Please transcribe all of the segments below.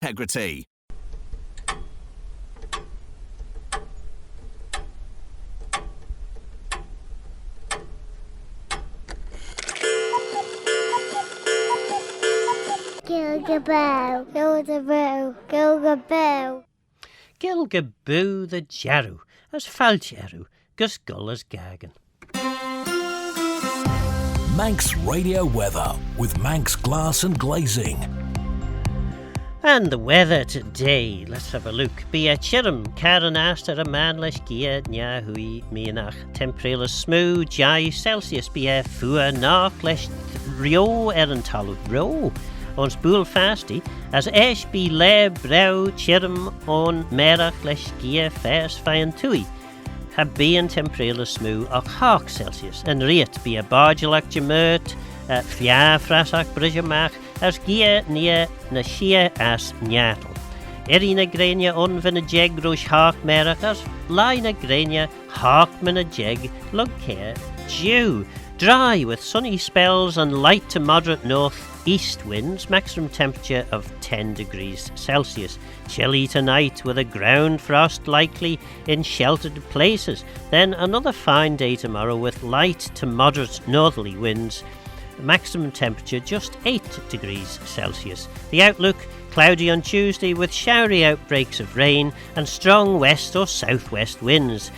integrity. Gilgaboo, Gilgaboo, Gilgaboo. Gilgaboo the jarrow, as faljarrow, gus Goll as Gaccan. Manx Radio Weather with Manx Glass and Glazing. And the weather today, let's have a look. Be a chirum, caranast a man lesh gia nya hui mianach. Temperature smooth, jai Celsius be a fua nach lesh rio talu ro. Ons boel fasty, as esh be le braew chirum on merach lesh gia fers fayan tui. Have been temperature smooth och hawk Celsius, and riet be a bargelak jamert, fia frasak bridgemach, as gia nia na shia as nyatel. Erina grenia onvina jeg rosh hawk merach, as lina grenia hawk mina jeg lug care dew. Dry with sunny spells and light to moderate north-east winds, maximum temperature of 10 degrees Celsius. Chilly tonight with a ground frost likely in sheltered places. Then another fine day tomorrow with light to moderate northerly winds. Maximum temperature just 8 degrees Celsius. The outlook, cloudy on Tuesday with showery outbreaks of rain and strong west or southwest winds.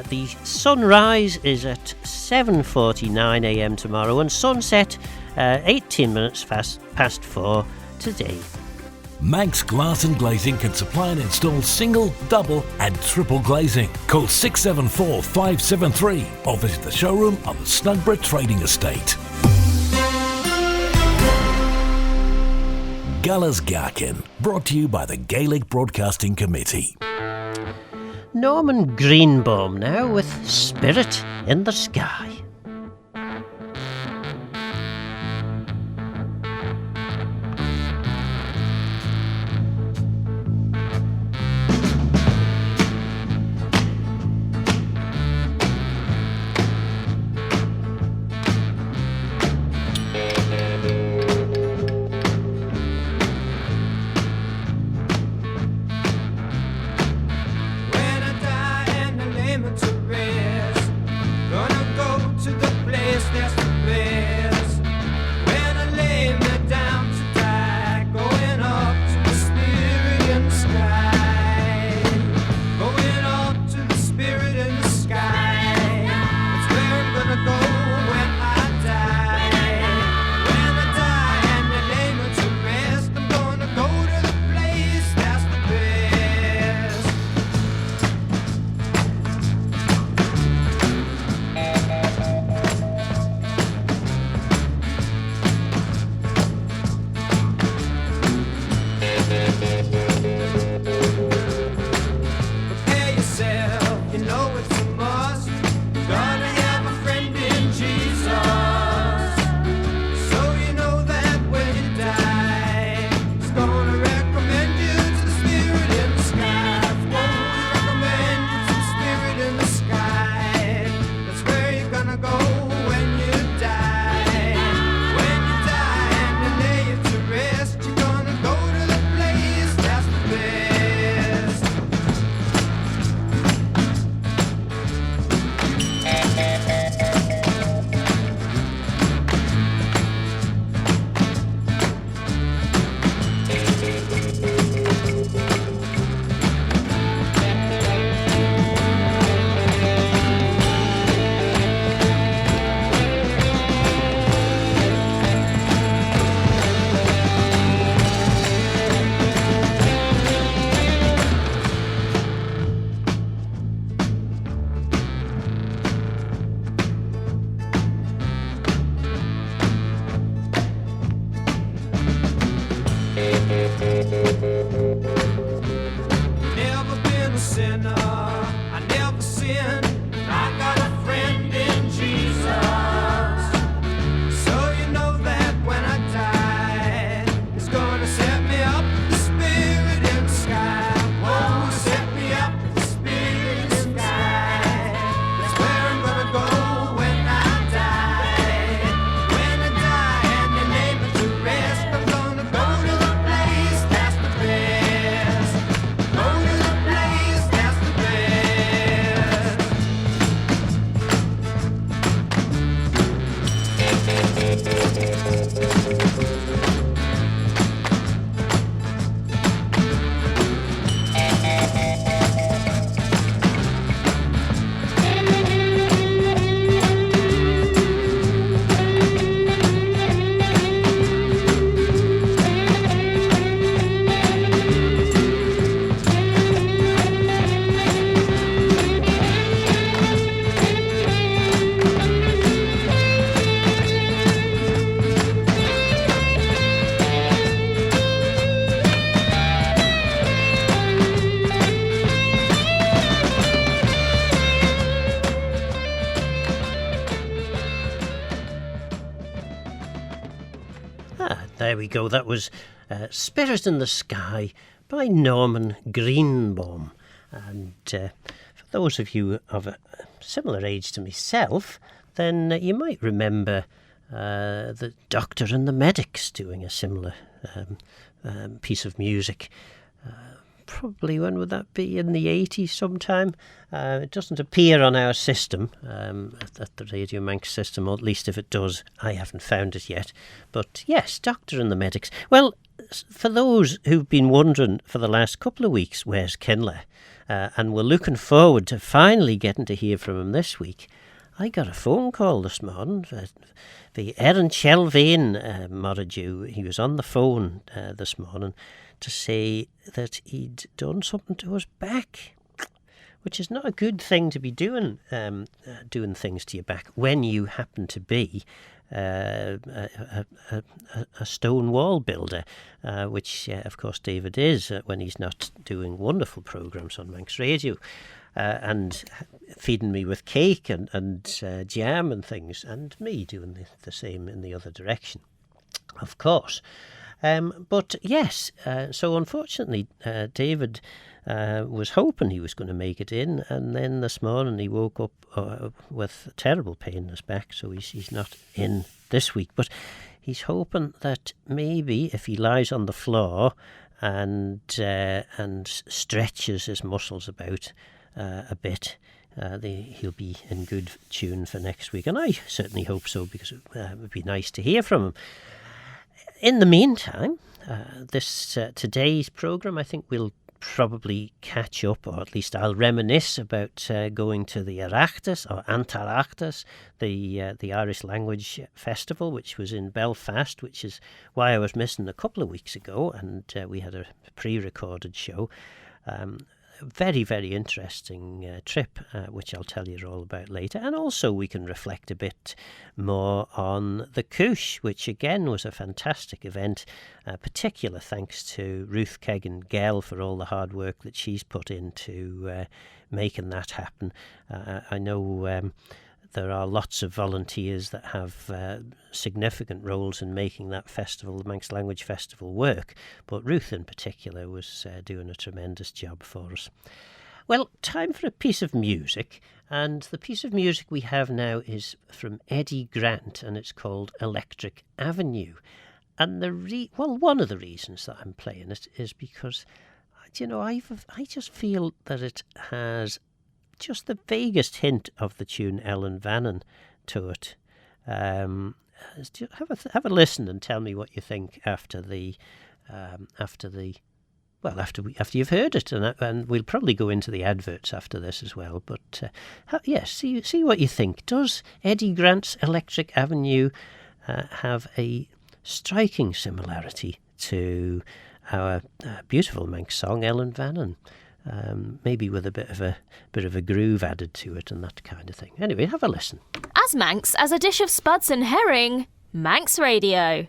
The sunrise is at 7:49 a.m. tomorrow and sunset 18 minutes past 4 today. Manx Glass and Glazing can supply and install single, double and triple glazing. Call 674 573 or visit the showroom on the Snugborough Trading Estate. Ballas Gaccan, brought to you by the Gaelic Broadcasting Committee. Norman Greenbaum now with Spirit in the Sky. When I die and the limit to rest, gonna go go. That was Spirit in the Sky by Norman Greenbaum. And for those of you of a similar age to myself, then you might remember the Doctor and the Medics doing a similar piece of music. Probably, when would that be? In the 80s sometime. It doesn't appear on our system, at the Radio Manx system, or at least if it does, I haven't found it yet. But yes, Doctor and the Medics. Well, for those who've been wondering for the last couple of weeks, where's Kinla? And we're looking forward to finally getting to hear from him this week, I got a phone call this morning. The Erin Chelvain Morridew, he was on the phone this morning to say that he'd done something to his back, which is not a good thing to be doing, doing things to your back when you happen to be a stone wall builder, which, of course, David is when he's not doing wonderful programmes on Manx Radio. And feeding me with cake and jam and things, and me doing the same in the other direction, of course. But yes, so unfortunately, David was hoping he was going to make it in, and then this morning he woke up with terrible pain in his back, so he's not in this week. But he's hoping that maybe if he lies on the floor and stretches his muscles about a bit, he'll be in good tune for next week. And I certainly hope so, because it would be nice to hear from him. In the meantime, today's programme, I think we'll probably catch up, or at least I'll reminisce about going to the Oireachtas, or Antarachtas, the Irish Language Festival, which was in Belfast, which is why I was missing a couple of weeks ago, and we had a pre-recorded show. Very, very interesting trip, which I'll tell you all about later. And also we can reflect a bit more on the Coosh, which again was a fantastic event. Particular thanks to Ruth Kegan Goll for all the hard work that she's put into making that happen. I know there are lots of volunteers that have significant roles in making that festival, the Manx Language Festival, work, but Ruth in particular was doing a tremendous job for us. Well, time for a piece of music, and the piece of music we have now is from Eddie Grant, and it's called Electric Avenue. And one of the reasons that I'm playing it is because, I just feel that it has just the vaguest hint of the tune Ellen Vannon to it. Have a listen and tell me what you think after you've heard it, and we'll probably go into the adverts after this as well. But yes, see what you think. Does Eddie Grant's Electric Avenue have a striking similarity to our beautiful Manx song Ellen Vannon? Maybe with a bit of a groove added to it and that kind of thing. Anyway, have a listen. As Manx as a dish of spuds and herring, Manx Radio.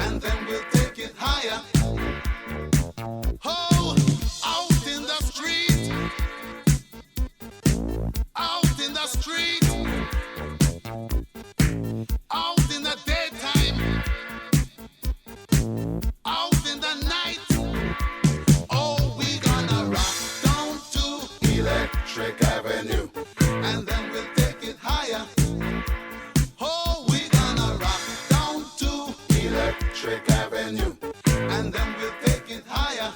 and then we'll take it higher. Oh, out in the street, out in the street, out in the daytime, out in the night. Oh, we gonna rock down to Electric Avenue, and then we'll take it higher. Oh, we gonna rock down to Electric Avenue, and then we'll take it higher.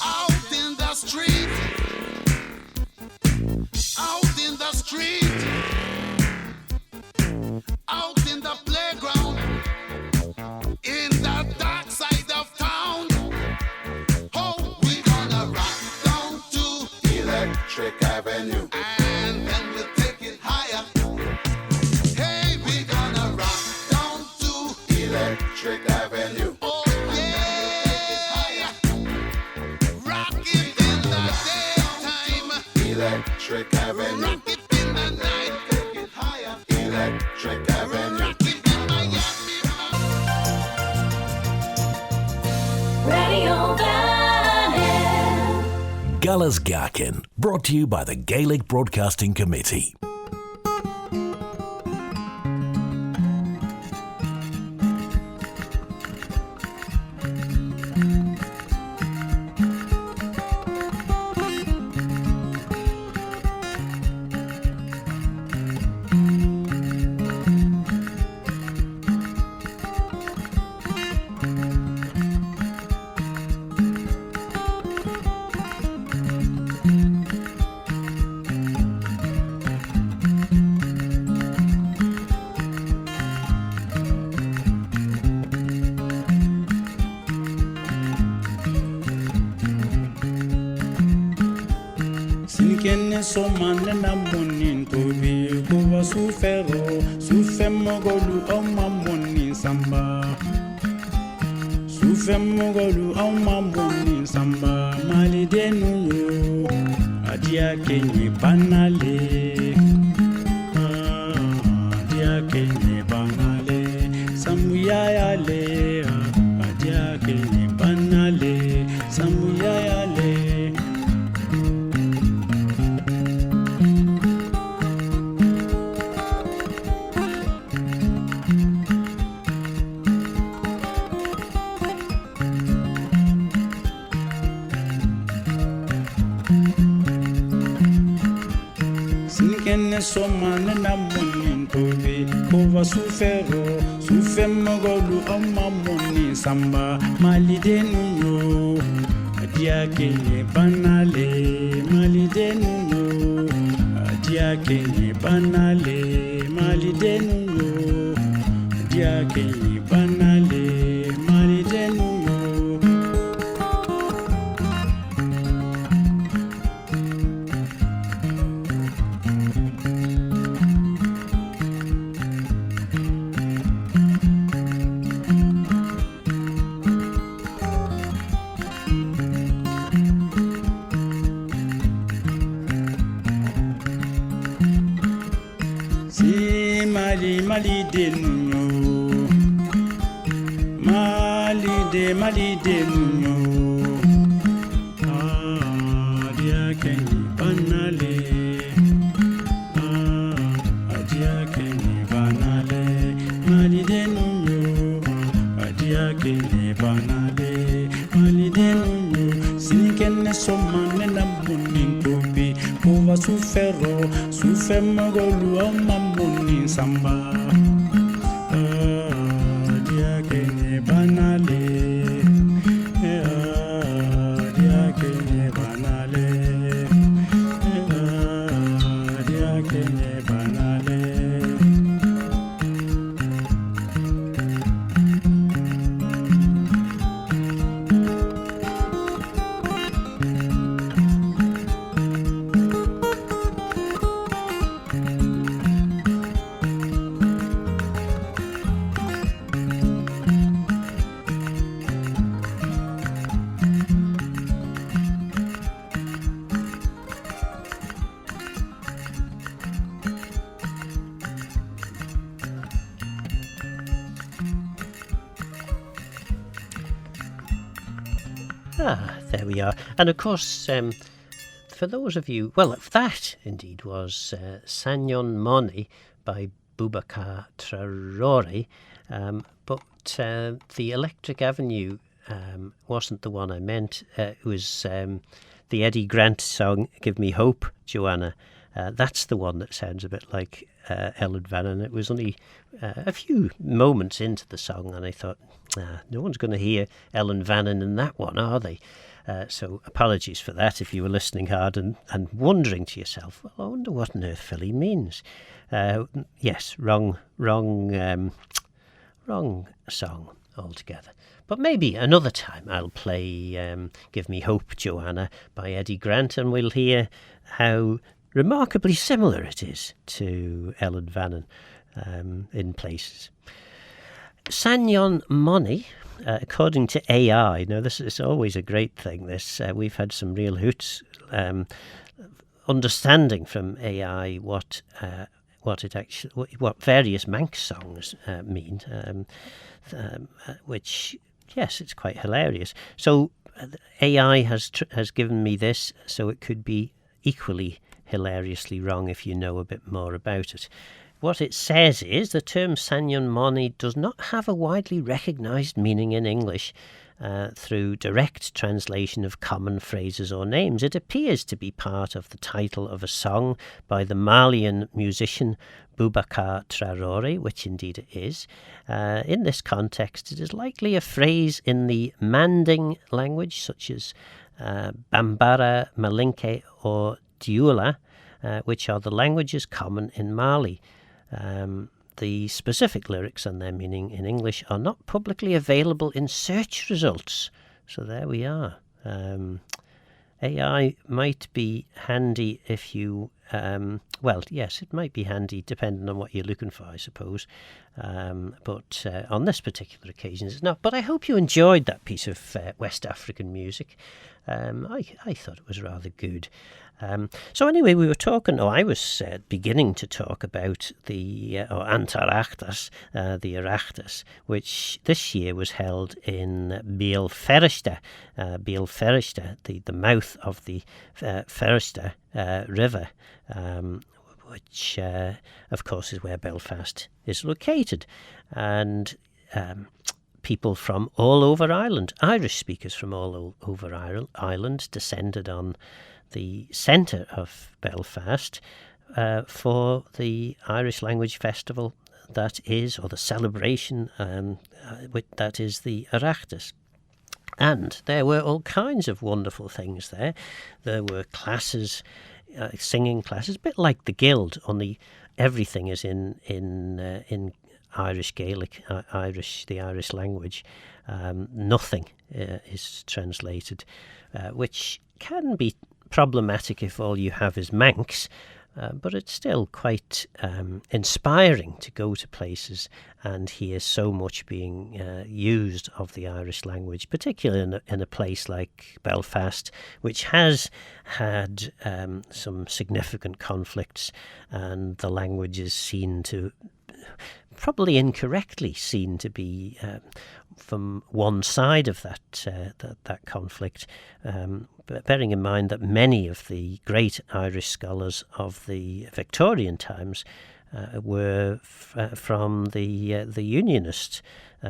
Out in the street, out in the street, out in the playground, in the dark side of town. Oh, we gonna rock down to Electric Avenue, and then we'll take it higher. Hey, we gonna rock down to Electric Avenue. Oh yeah, rock it in the daytime, Electric Avenue. Rock it in the night, take it higher, Electric Avenue. Rock it in Miami. Radio Bannon. Ballas Gaccan, brought to you by the Gaelic Broadcasting Committee. Sinkene somane na munin tobi kuwa sufero sufemogolu oma munin samba sufemogolu oma munin samba malidenu yo adia kenye banale adia kenye banale samuyayale adia kenye banale samuyayale. Sinkene somane na munin tobi kuwa sufero sufemogolu oma munin samba malidenu yo adia kenye banale malidenu yo adia kenye banale malidenu yo adia kenye banale malidenu yo. Malide nunyo adia kenyi banale adia kenyi banale malide nunyo adia kenyi banale malide nunyo sinikene somane na munin tobi kuwa sufero sufemogolu oma munin samba adia kenyi banale. There we are. And of course, for those of you, well, that indeed was Sanyon Moni by Boubacar Traoré, but the Electric Avenue wasn't the one I meant. It was the Eddie Grant song, Give Me Hope, Joanna. That's the one that sounds a bit like Ellen Vannon. It was only a few moments into the song, and I thought, no one's going to hear Ellen Vannon in that one, are they? So apologies for that if you were listening hard and wondering to yourself, well, I wonder what on earth Philly means. Yes, wrong song altogether. But maybe another time I'll play Give Me Hope, Joanna by Eddie Grant, and we'll hear how remarkably similar it is to Ellen Vannon in places. Sanyon Moni, according to AI, now this is always a great thing, this, we've had some real hoots understanding from AI what various Manx songs mean, which, yes, it's quite hilarious. So AI has given me this, so it could be equally hilariously wrong if you know a bit more about it. What it says is the term Sanyon Moni does not have a widely recognised meaning in English through direct translation of common phrases or names. It appears to be part of the title of a song by the Malian musician Boubacar Traoré, which indeed it is. In this context, it is likely a phrase in the Manding language, such as Bambara, Malinke or Diula, which are the languages common in Mali. The specific lyrics and their meaning in English are not publicly available in search results. So there we are. AI might be handy if you, well, yes, it might be handy depending on what you're looking for, I suppose. But on this particular occasion, it's not. But I hope you enjoyed that piece of West African music. I thought it was rather good. So anyway, we were talking, I was beginning to talk about the Antarachtas, the Oireachtas, which this year was held in Beal Ferrista, the mouth of the Ferrista River, which of course is where Belfast is located. And people from all over Ireland, Irish speakers from all over Ireland, descended on the centre of Belfast for the Irish Language Festival that is, or the celebration that is the Oireachtas. And there were all kinds of wonderful things there. There were classes, singing classes, a bit like the Guild, only everything is in Irish Gaelic, the Irish language. Nothing is translated, which can be problematic if all you have is Manx, but it's still quite inspiring to go to places and hear so much being used of the Irish language, particularly in a place like Belfast, which has had some significant conflicts, and the language is seen to, probably incorrectly seen to be from one side of that conflict, but bearing in mind that many of the great Irish scholars of the Victorian times were from the Unionist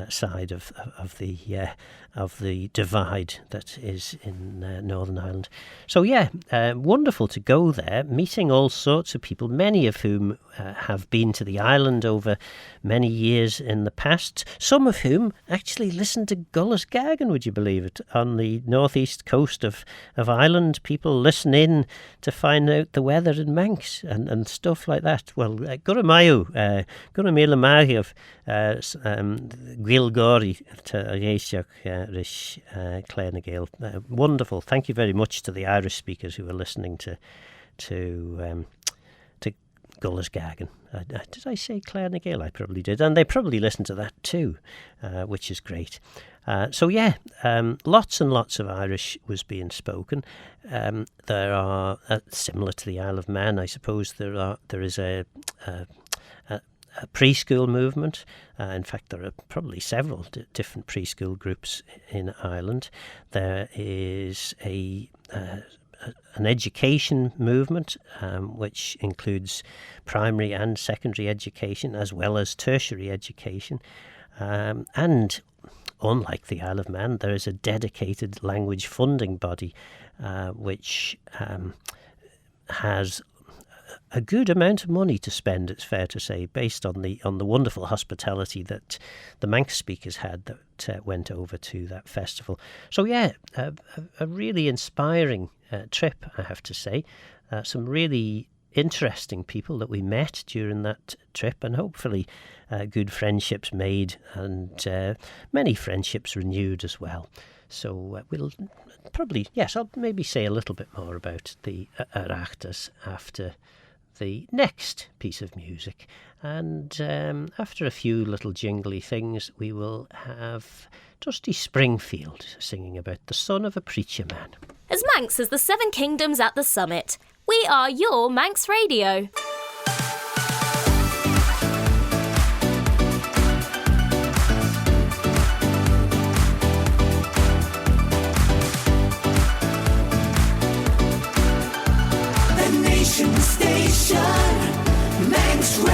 side of the divide that is in Northern Ireland. So yeah, wonderful to go there, meeting all sorts of people, many of whom have been to the island over many years in the past, some of whom actually listened to Gullis Gaccan, would you believe it, on the northeast coast of Ireland. People listen in to find out the weather in Manx and stuff like that. Well, Guramayu, Guramila Mariov, Gwilgori to Yindyssagh Rish Clare na Gael. Wonderful. Thank you very much to the Irish speakers who were listening to Gullis Gaccan. Did I say Clare na Gael? I probably did. And they probably listened to that too, which is great. So yeah, lots and lots of Irish was being spoken. There are, similar to the Isle of Man, I suppose, there is a a preschool movement. In fact, there are probably several different preschool groups in Ireland. There is an education movement, which includes primary and secondary education, as well as tertiary education. And unlike the Isle of Man, there is a dedicated language funding body, which has a good amount of money to spend, it's fair to say, based on the wonderful hospitality that the Manx speakers had that went over to that festival. So yeah, a really inspiring trip, I have to say. Some really interesting people that we met during that trip, and hopefully good friendships made, and many friendships renewed as well. So we'll probably, yes, I'll maybe say a little bit more about the Oireachtas after the next piece of music. And after a few little jingly things, we will have Dusty Springfield singing about the son of a preacher man. As Manx as the Seven Kingdoms at the summit, we are your Manx Radio. Station, Manx Radio.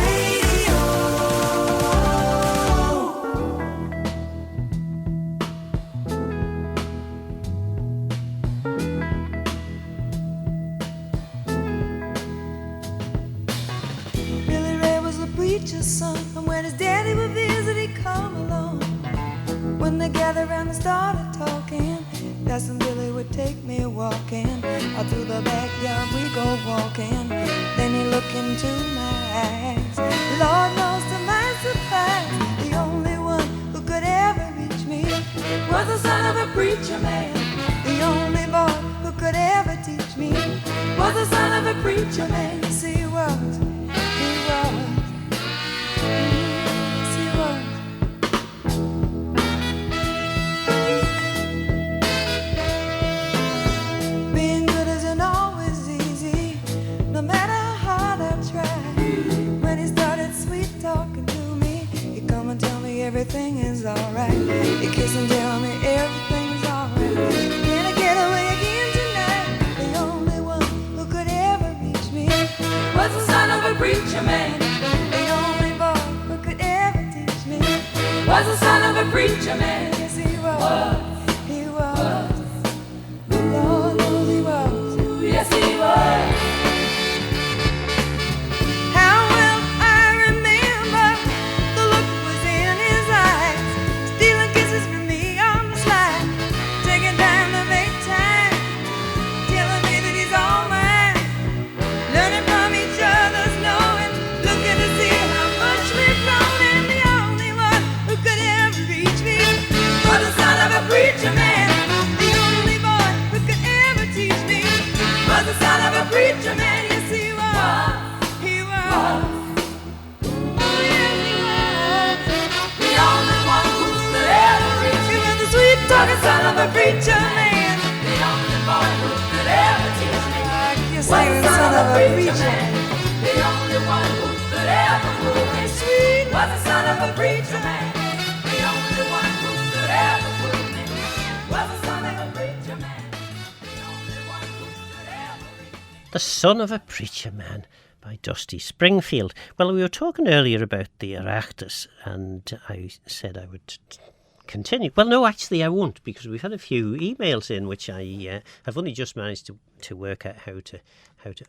Billy Ray was the preacher's son, and when his daddy would visit, he'd come along. When they gathered around and started talking, that's when Billy would take me walking. Out through the backyard we go walking. Then he looked into my eyes. Lord knows to my surprise, the only one who could ever reach me was the son of a preacher man. The only boy who could ever teach me was the son of a preacher man. Yes, he was. He was. Yes, he was. Being good isn't always easy, no matter how hard I try. When he started sweet talking to me, he'd come and tell me everything is alright. He'd kiss and tell me everything's alright. Can I get away again tonight? The only one who could ever reach me was the son of a preacher man. The only boy who could ever teach me was the son of a preacher man. Yes, he was. He was. Lord knows he was. Yes, he was. How well I remember the look was in his eyes, stealing kisses from me on the slide, taking time to make time, telling me that he's all mine, learning from each other's knowing, looking to see how much we've grown. And the only one who could ever reach me was the son of a preacher man. The only boy who could ever teach me was the son of a preacher man. Yes, he was. He was. Oh, yes, he was. The only one who could ever reach me was the sweet talking son of a preacher man. The only boy who could ever teach me was the son of a preacher man. The only one who could ever prove me sweet was the son of a preacher man. The only one who could ever prove me was the son of a preacher man. The only one who could ever reach me. The Son of a Preacher Man by Dusty Springfield. Well, we were talking earlier about the Oireachtas, and I said I would continue. Well, no, actually I won't, because we've had a few emails in which I have only just managed to work out how to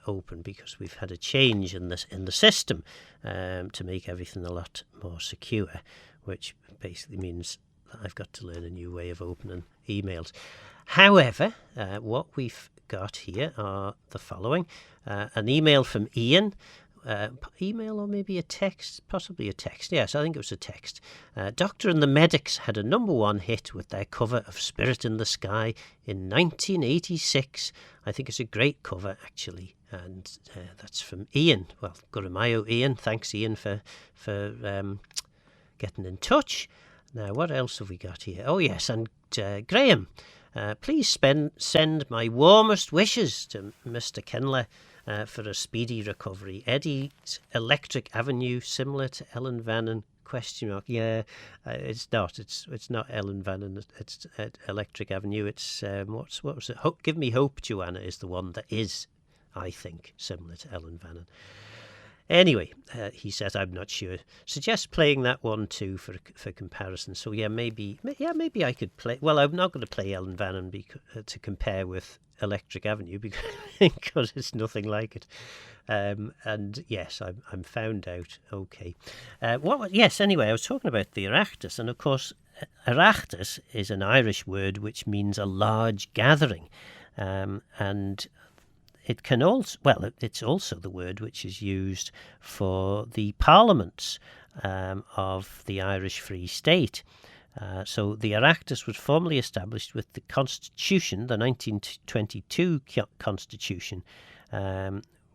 open, because we've had a change in the system to make everything a lot more secure, which basically means that I've got to learn a new way of opening emails. However, what we've got here are the following. An email from Ian. Email or maybe a text, possibly a text. Yes, I think it was a text. Doctor and the Medics had a #1 hit with their cover of Spirit in the Sky in 1986. I think it's a great cover, actually. And that's from Ian. Well, Guramayo Ian. Thanks, Ian, for getting in touch. Now, what else have we got here? Oh, yes, and Graham. Please send my warmest wishes to Mr. Kinla for a speedy recovery. Eddie's Electric Avenue, similar to Ellen Vannon? Question mark. Yeah, it's not. It's not Ellen Vannon. It's Electric Avenue. It's what was it? Give Me Hope, Joanna, is the one that is, I think, similar to Ellen Vannon. Anyway, he says, I'm not sure. Suggest playing that one too for comparison. So maybe I could play. Well, I'm not going to play Ellen Vannon to compare with Electric Avenue because it's nothing like it. And yes, I'm found out. Okay. Anyway, I was talking about the Oireachtas, and of course, Oireachtas is an Irish word which means a large gathering, and it can also, it's also the word which is used for the parliaments of the Irish Free State. So the Oireachtas was formally established with the Constitution, the 1922 Constitution,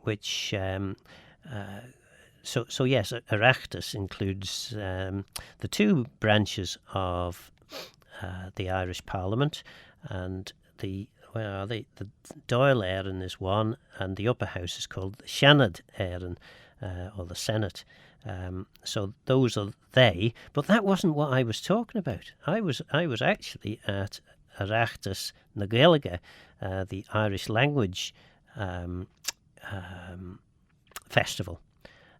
which yes, Oireachtas includes the two branches of the Irish Parliament, and the Dáil Éireann is one, and the upper house is called the Seanad Éireann, or the Senate. So those are they, but that wasn't what I was talking about. I was actually at Oireachtas na Gaeilge, the Irish language festival.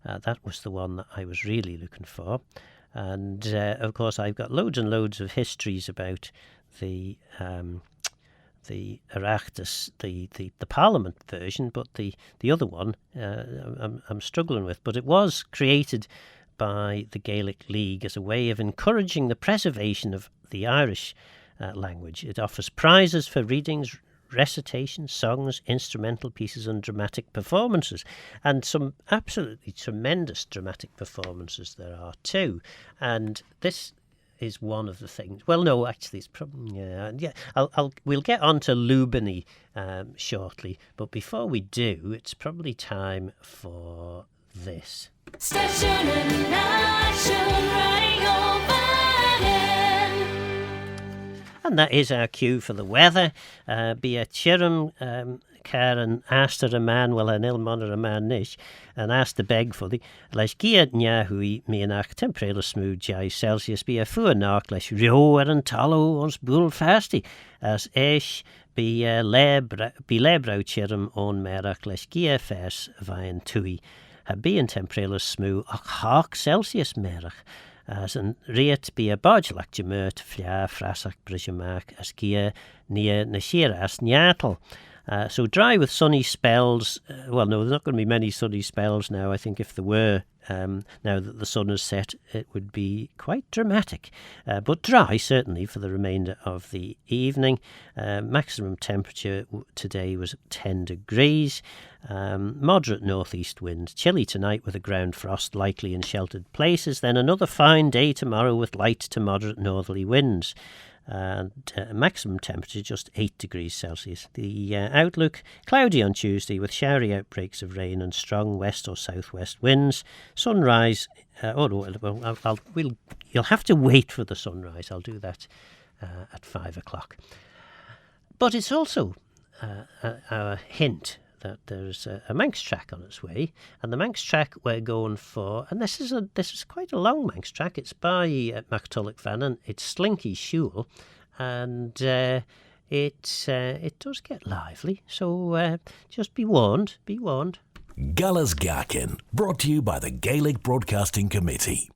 That was the one that I was really looking for, and of course I've got loads and loads of histories about the Oireachtas, the Parliament version, but the other one I'm struggling with. But it was created by the Gaelic League as a way of encouraging the preservation of the Irish language. It offers prizes for readings, recitations, songs, instrumental pieces and dramatic performances, and some absolutely tremendous dramatic performances there are too. And this is one of the things. Well, no, actually, it's probably we'll get on to Lubany shortly, but before we do, it's probably time for this. Station and Nation And that is our cue for the weather. Be a chirum Karen asked a man, well, an ilmon a man nish, and asked the beg for the leis gia nyahui mianach temperature smooth jai Celsius be a fuanach leis rio an talo ons bull fasti as esh be lebrau chirum on merach leis gia fers vain tui ha be an temperature smooth ach hawk Celsius merach as an reet be a bodgelach gemert flia frasach brishamak as gia nia nashiras nyatel. So dry with sunny spells. Well, no, there's not going to be many sunny spells now. I think if there were, now that the sun has set, it would be quite dramatic. But dry, certainly, for the remainder of the evening. Maximum temperature today was 10 degrees. Moderate northeast winds. Chilly tonight with a ground frost likely in sheltered places. Then another fine day tomorrow with light to moderate northerly winds. And maximum temperature just 8 degrees Celsius. The outlook, cloudy on Tuesday with showery outbreaks of rain and strong west or southwest winds. Sunrise, you'll have to wait for the sunrise. I'll do that at 5 o'clock. But it's also our hint that there's a Manx track on its way, and the Manx track we're going for, and this is quite a long Manx track. It's by Maughold Vannon. It's Slinky Kiaull, and it does get lively. So just be warned. Be warned. Ballas Gaccan, brought to you by the Gaelic Broadcasting Committee.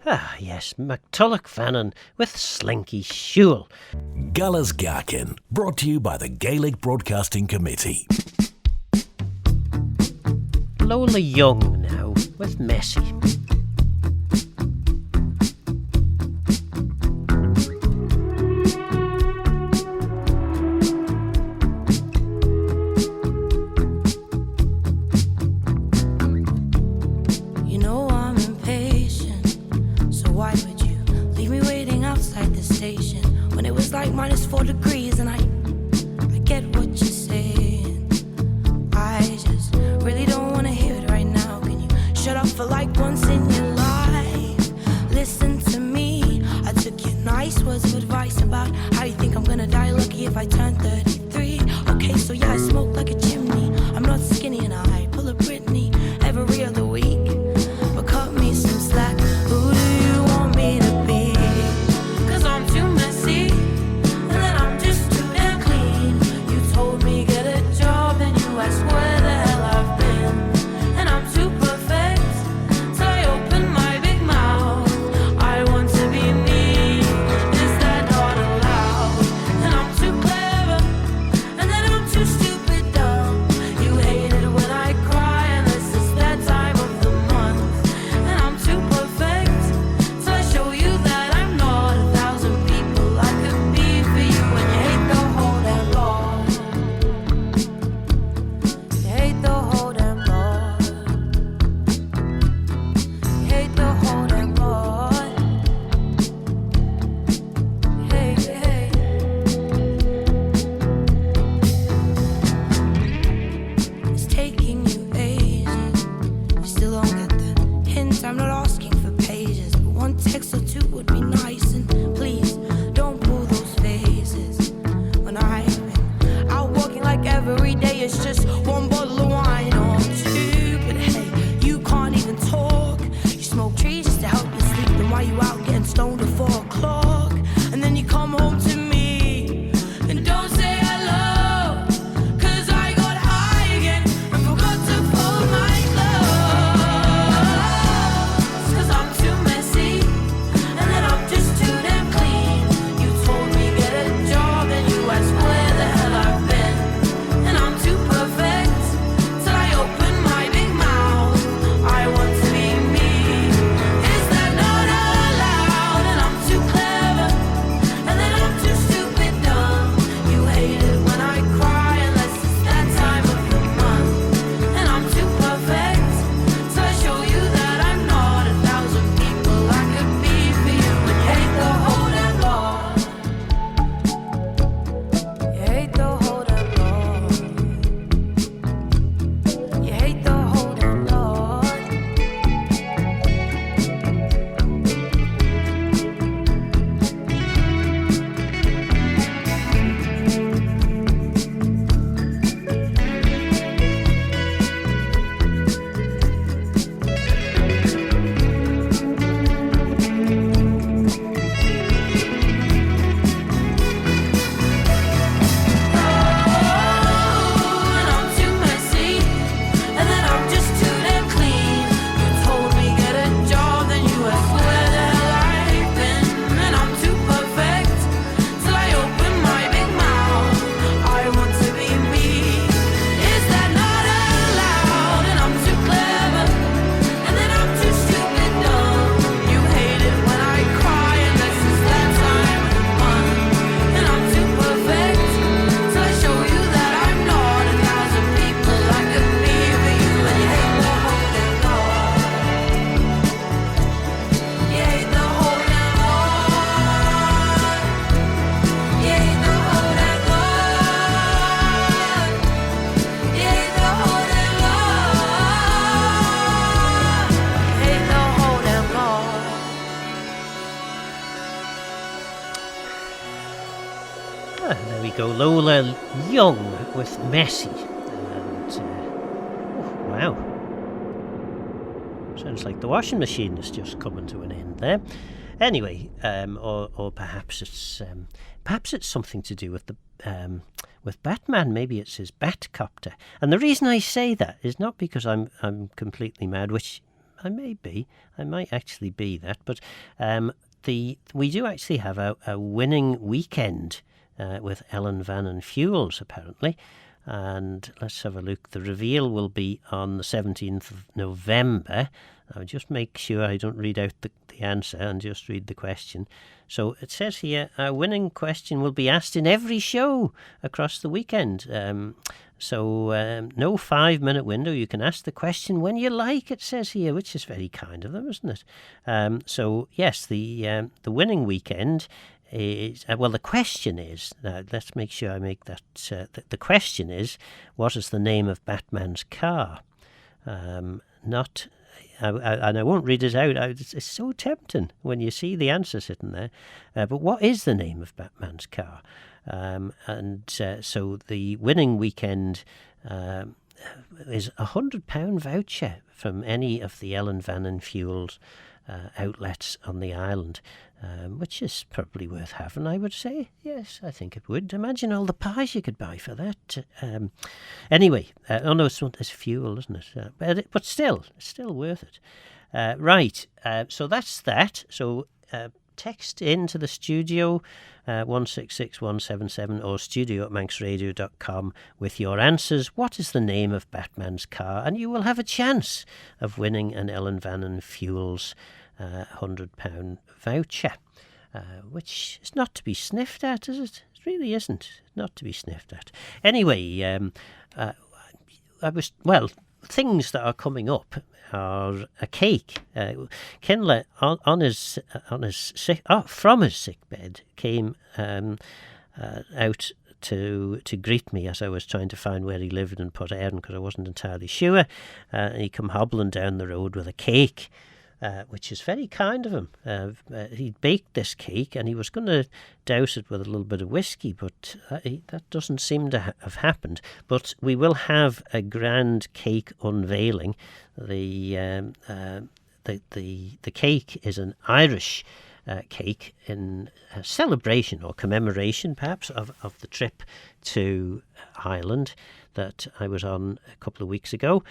Ah, yes, McTulloch Fannin with Slinky Kiaull. Ballas Gaccan, brought to you by the Gaelic Broadcasting Committee. Lola Young now with Messy. You know I'm impatient, so why would you leave me waiting outside the station when it was like -4 degrees? And I get what you're saying. I just really don't want to hear it right now. Can you shut up for like once in your life? Listen to me. I took your nice words of advice about how you think I'm gonna die lucky if I turn 33. Okay, so yeah, I smoke like a chimney. I'm not skinny and I pull a Britney every other week. But cut me some slack. Who do you want me to be? 'Cause I'm too messy, and then I'm just too damn clean. You told me get a job, and you asked where the hell I've been. And I'm too perfect, so I open my big mouth. I want to be me, is that not allowed? And I'm too clever, and then I'm too stupid dumb. You hate it when I cry, unless it's that time of the month. And I'm too perfect, so I show you that I'm not 1,000 people I could be for you. And you hate the whole damn lot. You hate the whole damn lot. You hate the whole damn lot. Hey, hey. It's taking you ages. You still don't get the hint. I'm not asking for pages, but one text or two would be nice. And please don't pull those faces when I've been out walking like every day. It's just one bottle of wine or two. But hey, you can't even talk. You smoke trees just to help you sleep. Then why you out getting stoned at 4 o'clock? And then you come home to me and don't say hello. 'Cause I got high again and forgot to fold my clothes. 'Cause I'm too messy, and then I'm just too damn clean. You told me get a job, and you asked where the hell I've been. And I'm too perfect, till I open my big mouth. I want to be me, is that not allowed? And I'm too clever, and then I'm too stupid dumb. You hate it when I cry, unless it's that time of the month. And I'm too perfect, so I show you that I'm not 1,000 people I could be for you. And you hate the whole damn lot. You hate the whole damn lot. You hate the whole damn lot. And I'm too messy, and then I'm just too damn clean. You told me get a job, then you asked where the hell I've been. And I'm too perfect, till I open my big mouth. I want to be me, is that not allowed? And I'm too clever, and then I'm too stupid dumb. You hate it when I cry, unless it's that time of the month. And I'm too perfect, so I show you that I'm not 1,000 people I could be for you. And you hate the whole damn lot. You hate the whole damn lot. You hate the whole damn lot. You hate the whole damn lot. You hate the whole damn lot. Ah, there we go, Lola Young with Messy. And, wow. Sounds like the washing machine is just coming to an end there. Anyway, or perhaps it's something to do with the with Batman. Maybe it's his Batcopter. And the reason I say that is not because I'm completely mad, which I may be. I might actually be that. But we do actually have a winning weekend with Ellen Van and Fuels, apparently. And let's have a look. The reveal will be on the 17th of November. I'll just make sure I don't read out the answer and just read the question. So it says here, a winning question will be asked in every show across the weekend. No 5-minute window. You can ask the question when you like, it says here, which is very kind of them, isn't it? So yes, the winning weekend is, the question is, now let's make sure I make that, the question is, what is the name of Batman's car? And I won't read it out. It's so tempting when you see the answer sitting there. But what is the name of Batman's car? So the winning weekend is a £100 voucher from any of the Ellen Van and Fuels outlets on the island, which is probably worth having, I would say. Yes, I think it would. Imagine all the pies you could buy for that. Anyway, it's fuel, isn't it? But still, it's still worth it. Right, so that's that. So text into the studio 166177 or studio@manxradio.com with your answers. What is the name of Batman's car? And you will have a chance of winning an Ellen Van and Fuels £100 voucher, which is not to be sniffed at, is it? It really isn't. Not to be sniffed at. Anyway, things that are coming up are a cake. Kinla from his sick bed came out to greet me as I was trying to find where he lived in Port Erin because I wasn't entirely sure. And he come hobbling down the road with a cake, which is very kind of him. He baked this cake and he was going to douse it with a little bit of whiskey, but that doesn't seem to have happened. But we will have a grand cake unveiling. The cake is an Irish cake in celebration or commemoration, perhaps, of the trip to Ireland that I was on a couple of weeks ago.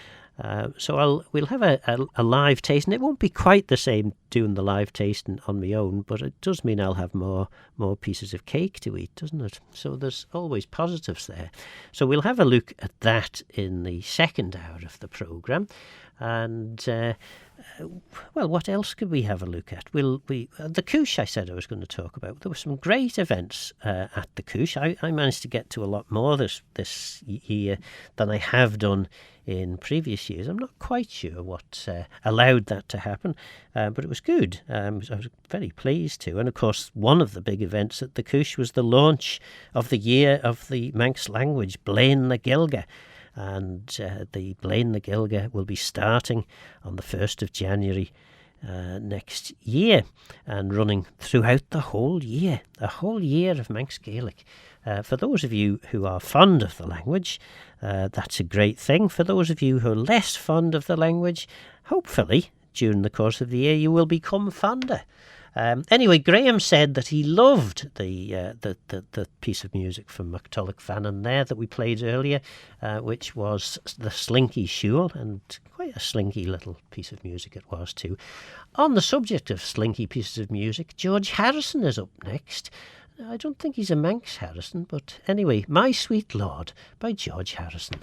So we'll have a live tasting. It won't be quite the same doing the live tasting on my own, but it does mean I'll have more pieces of cake to eat, doesn't it? So there's always positives there. So we'll have a look at that in the second hour of the programme. And what else could we have a look at? The Couche I said I was going to talk about. There were some great events at the Couche. I managed to get to a lot more this year than I have done in previous years. I'm not quite sure what allowed that to happen, but it was good. I was very pleased to. And of course, one of the big events at the Couche was the launch of the year of the Manx language, Blaen na Gilga. And the Blaen na Gilga will be starting on the 1st of January next year and running throughout the whole year, a whole year of Manx Gaelic. For those of you who are fond of the language, that's a great thing. For those of you who are less fond of the language, hopefully during the course of the year you will become fonder. Anyway, Graham said that he loved the piece of music from Maughold Fannin there that we played earlier, which was the Slinky Shule, and quite a slinky little piece of music it was too. On the subject of slinky pieces of music, George Harrison is up next. I don't think he's a Manx Harrison, but anyway, My Sweet Lord by George Harrison.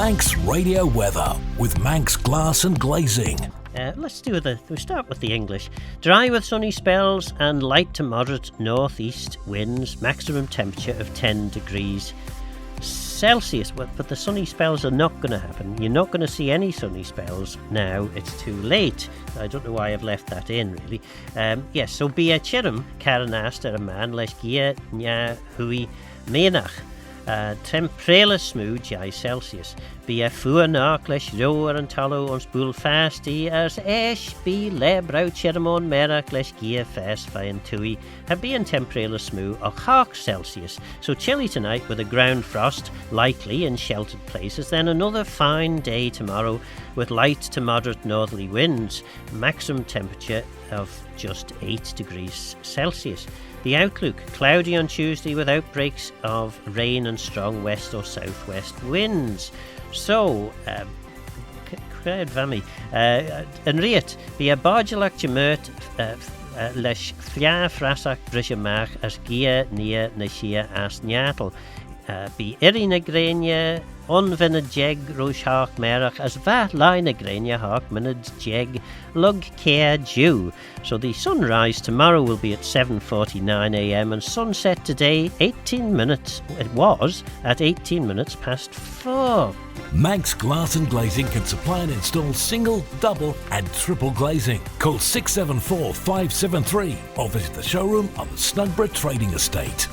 Manx Radio Weather with Manx Glass and Glazing. We start with the English. Dry with sunny spells and light to moderate northeast winds, maximum temperature of 10 degrees Celsius. But the sunny spells are not going to happen. You're not going to see any sunny spells now. It's too late. I don't know why I've left that in, really. Yes, so be a chirum, Caranast a man, leis gia nya hui menach. Temperele smooth jai Celsius. Be a fuanach leis roer and tallow on spool fasti as esh be le braew chiramon merach leis gia fast fain tui. Have be in temperele smooth och half Celsius. So chilly tonight with a ground frost likely in sheltered places. Then another fine day tomorrow with light to moderate northerly winds. Maximum temperature of just 8 degrees Celsius. The outlook, cloudy on Tuesday with outbreaks of rain and strong west or southwest winds. So, cred vami, yn riet, be a bargelach gemert leis flia frasach brishamach as gia nia nashia as nyatel. Be irina grenia onvinna jeg roshach merach as va line grenia hawk minid jeg lug care dew. So the sunrise tomorrow will be at 7:49 a.m. and sunset today 18 minutes. It was at 18 minutes past 4. Manx Glass and Glazing can supply and install single, double and triple glazing. Call 674 573 or visit the showroom on the Snugborough Trading Estate.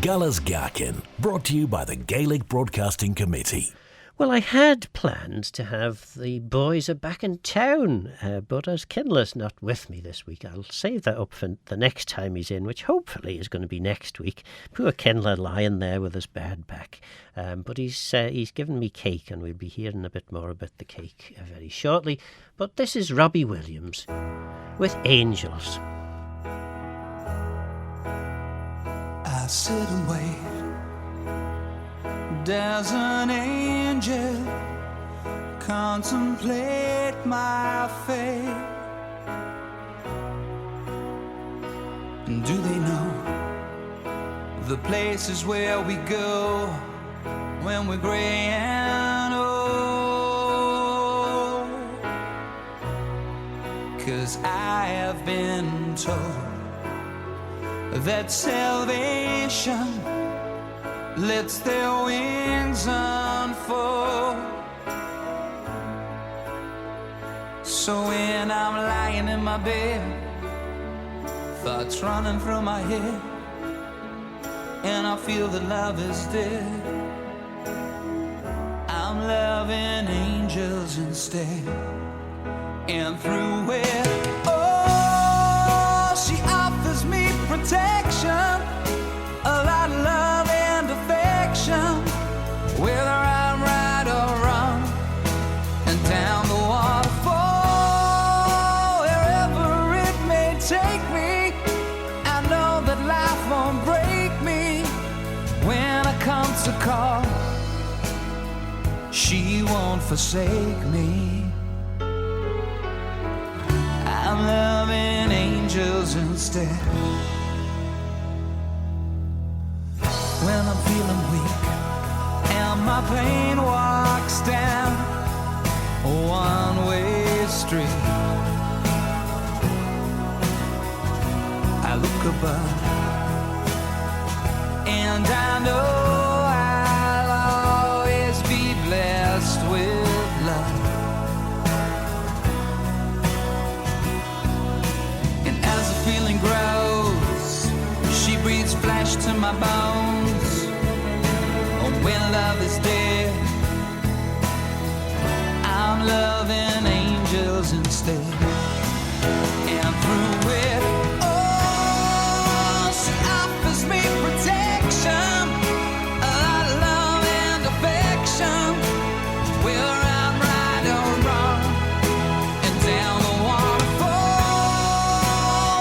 Ballas Gaccan, brought to you by the Gaelic Broadcasting Committee. Well, I had planned to have the boys are back in town, but as Kinla's not with me this week, I'll save that up for the next time he's in, which hopefully is going to be next week. Poor Kinla lying there with his bad back. But he's given me cake, and we'll be hearing a bit more about the cake very shortly. But this is Robbie Williams with Angels. I sit and wait. There's an angel contemplate my fate. And do they know the places where we go when we're gray and old? 'Cause I have been told that salvation lets their wings unfold. So when I'm lying in my bed, thoughts running through my head, and I feel that love is dead, I'm loving angels instead. And through it, oh, she offers me protection, a lot of love and affection, whether I'm right or wrong, and down the waterfall, wherever it may take me, I know that life won't break me. When I come to call, she won't forsake me. I'm loving angels instead. When I'm feeling weak and my pain walks down a one-way street, I look above and I know I'll always be blessed with love. And as the feeling grows, she breathes flesh to my bones. When love is dead, I'm loving angels instead. And through it, oh, she offers me protection, a lot of love and affection, whether I'm right or wrong, and down the waterfall,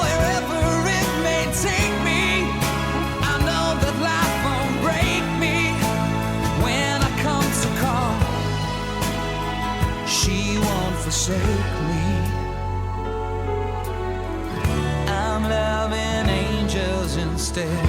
wherever it may take me, I know that life won't break me. When I come to call, she won't forsake me. I'm loving angels instead.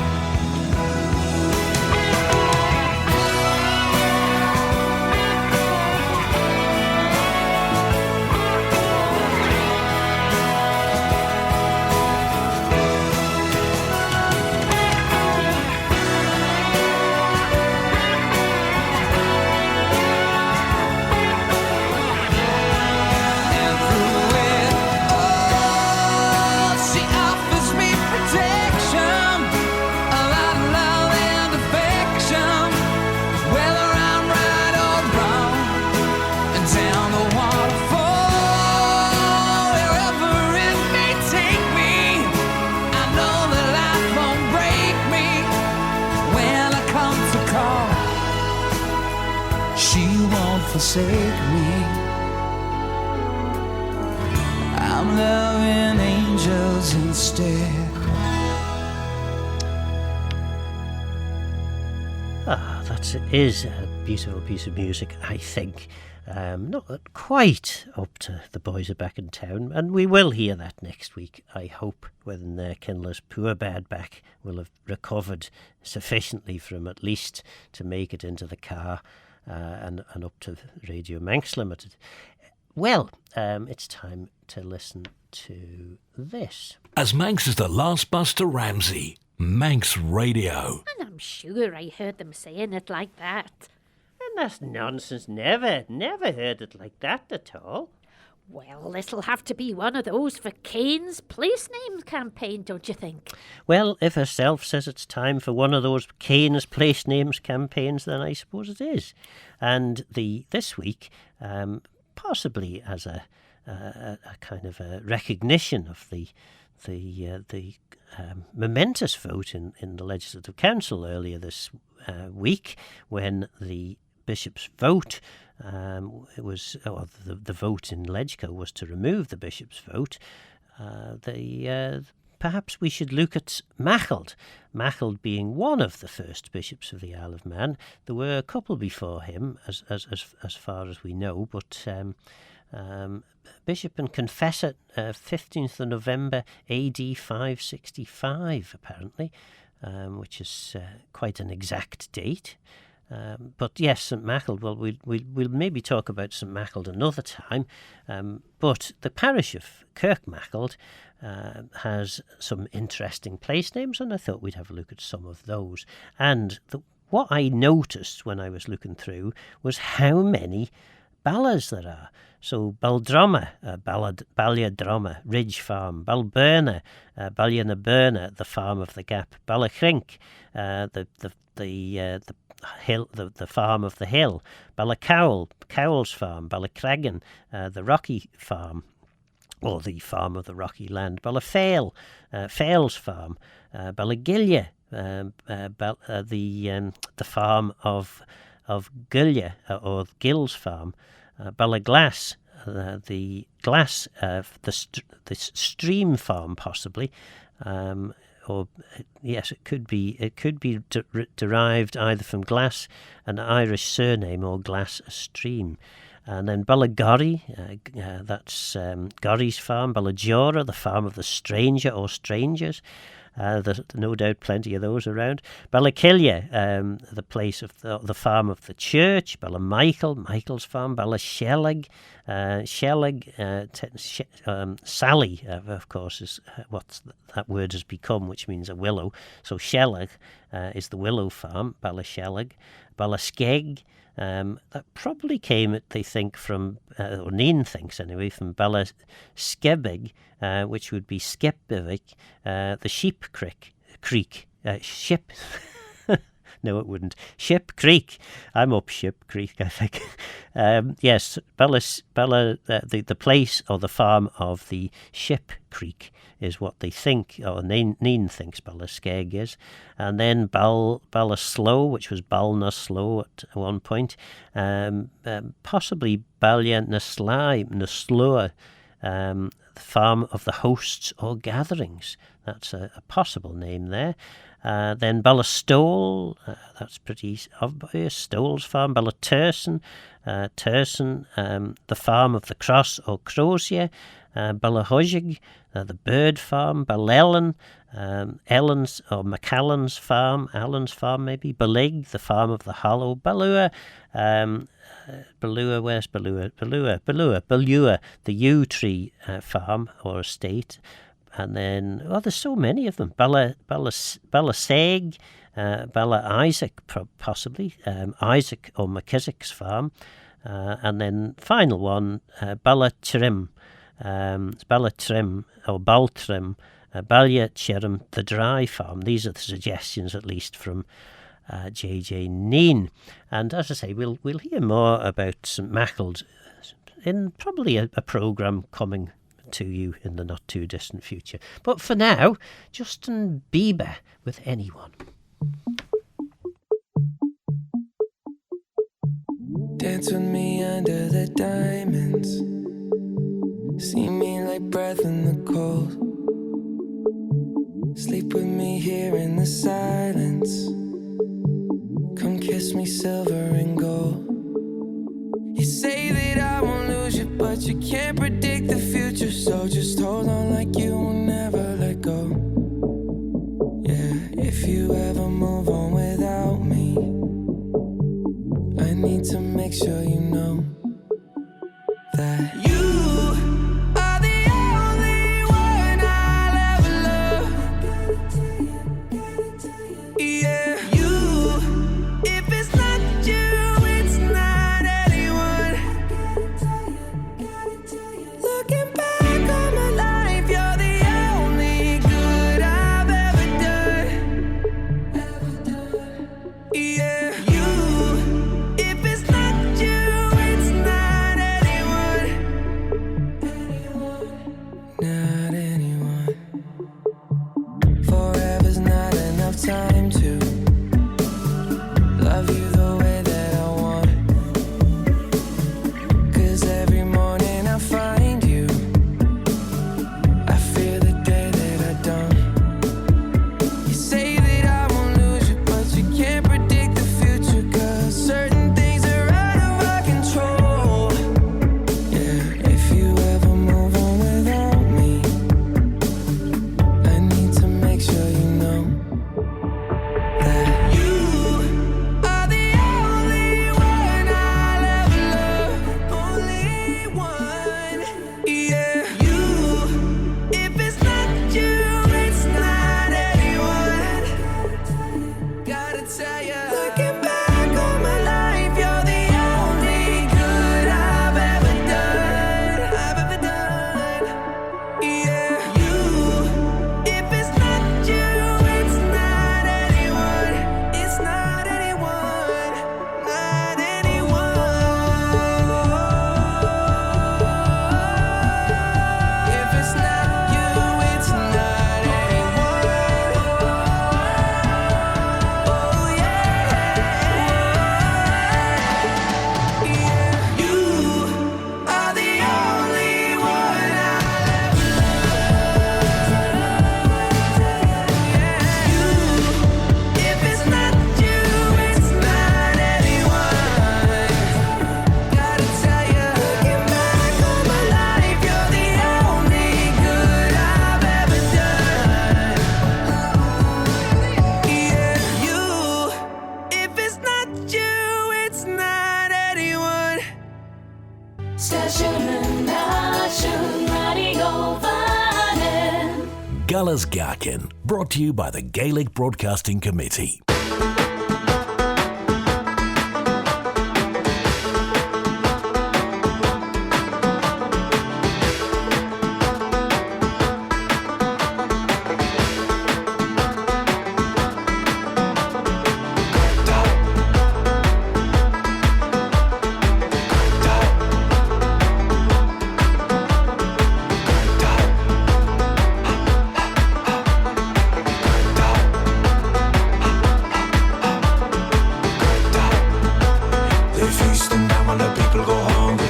forsake me. I'm loving angels instead. That is a beautiful piece of music, I think. Not quite up to The Boys Are Back in Town, and we will hear that next week, I hope, when Kinla's poor bad back will have recovered sufficiently from at least to make it into the car and up to Radio Manx Limited. Well, it's time to listen to this. As Manx is the last bus to Ramsey, Manx Radio. And I'm sure I heard them saying it like that. And that's nonsense. Never heard it like that at all. Well, this'll have to be one of those for Kane's place names campaign, don't you think? Well, if herself says it's time for one of those Kane's place names campaigns, then I suppose it is. And this week, possibly as a kind of a recognition of the momentous vote in the Legislative Council earlier this week, when the Bishop's vote the vote in Legco was to remove the Bishop's vote. Perhaps we should look at Maughold. Maughold being one of the first bishops of the Isle of Man. There were a couple before him, as far as we know, but Bishop and Confessor, 15th of November AD 565, apparently, which is quite an exact date. But yes, St Maughold, well, we'll maybe talk about St Maughold another time. But the parish of Kirk Maughold has some interesting place names, and I thought we'd have a look at some of those. And what I noticed when I was looking through was how many Ballas there are. So Baldroma, Balliadroma, Ridge Farm, Balburna, Ballyanaburna, the farm of the Gap, Ballachrink, the hill, the farm of the hill, Kiaull, Kiaull's farm, Ballacraggan, the Rocky farm, or the farm of the Rocky land, Ballafail, Fail's farm, Ballagillia, the farm of Gillia, or Gill's farm, Ballaglass, the glass, the stream farm possibly, or yes, it could be derived either from Glass, an Irish surname, or Glass, a stream. And then Ballagorry, that's Gorry's farm. Ballajora, the farm of the stranger or strangers. There's no doubt plenty of those around. Ballakillia, the place of the farm of the church. Ballamichael, Michael's farm. Ballashellig, Sally, of course, is what that word has become, which means a willow. So Shellig is the willow farm. Ballashellig, Ballaskeg. That probably came, they think, from, or Neen thinks anyway, from Ballaskebig, which would be Skepivik, the Sheep Creek. Ship. No, it wouldn't. Ship Creek. I'm up Ship Creek, I think. Yes, the place or the farm of the Ship Creek is what they think, or Neen thinks Ballaskeg is. And then Ballaslow, which was Balnaslow at one point. Possibly Ballyanaslua, the farm of the hosts or gatherings. That's a possible name there. Then Ballastole, that's pretty obvious. Stole's farm. Ballaturson, the farm of the cross or crozier. Ballahojig, the bird farm. Ballellen, Ellen's or McAllen's farm. Allen's farm maybe. Ballig, the farm of the hollow. Ballua, where's Ballua? Ballua, the yew tree farm or estate. And then, there's so many of them. Ballaseg, Balla Isaac, possibly. Isaac or McKissick's farm. And then, final one, Ballatrim. Ballatrim or Baltrim, Ballyatrim, the dry farm. These are the suggestions, at least, from J.J. Neen. And as I say, we'll hear more about St Maughold in probably a programme coming to you in the not too distant future. But for now, Justin Bieber with Anyone. Dance with me under the diamonds. See me like breath in the cold. Sleep with me here in the silence. Come kiss me silver and gold. You say that I won't lose you, but you can't predict the future. So just hold on like you will never let go. Yeah, if you ever move on without me, I need to make sure you know that you are the only one I'll ever love. Yeah, you. If it's not you, it's not anyone. Looking back on my life, you're the only good I've ever done. Yeah, you. If it's not you, it's not anyone. Not anyone. Forever's not enough time to love you the way that I want. 'Cause every morning I find you, I fear the day that I don't. You say that I won't lose you, but you can't predict the future. 'Cause certain things are out of our control. Yeah, if you ever move on without me, I need to make sure you know that you are the only one I'll ever love. Only one. Yeah, you. If it's not you, it's not anyone. Gotta tell ya. Looking back on my life, you're the only good I've ever done. Yeah, you. If it's not you, it's not anyone. It's not anyone. Not anyone. If it's not you, it's not anyone. Oh yeah. You are the only one I'll ever love. If it's not you, it's not anyone. Gotta tell ya. Looking back on my life, you're the only good I've ever done. Yeah, you. If it's not you, it's not anyone. Stasjonen nation radio vanen. Ballas Gaccan, brought to you by the Gaelic Broadcasting Committee. They feasting down while the people go hungry.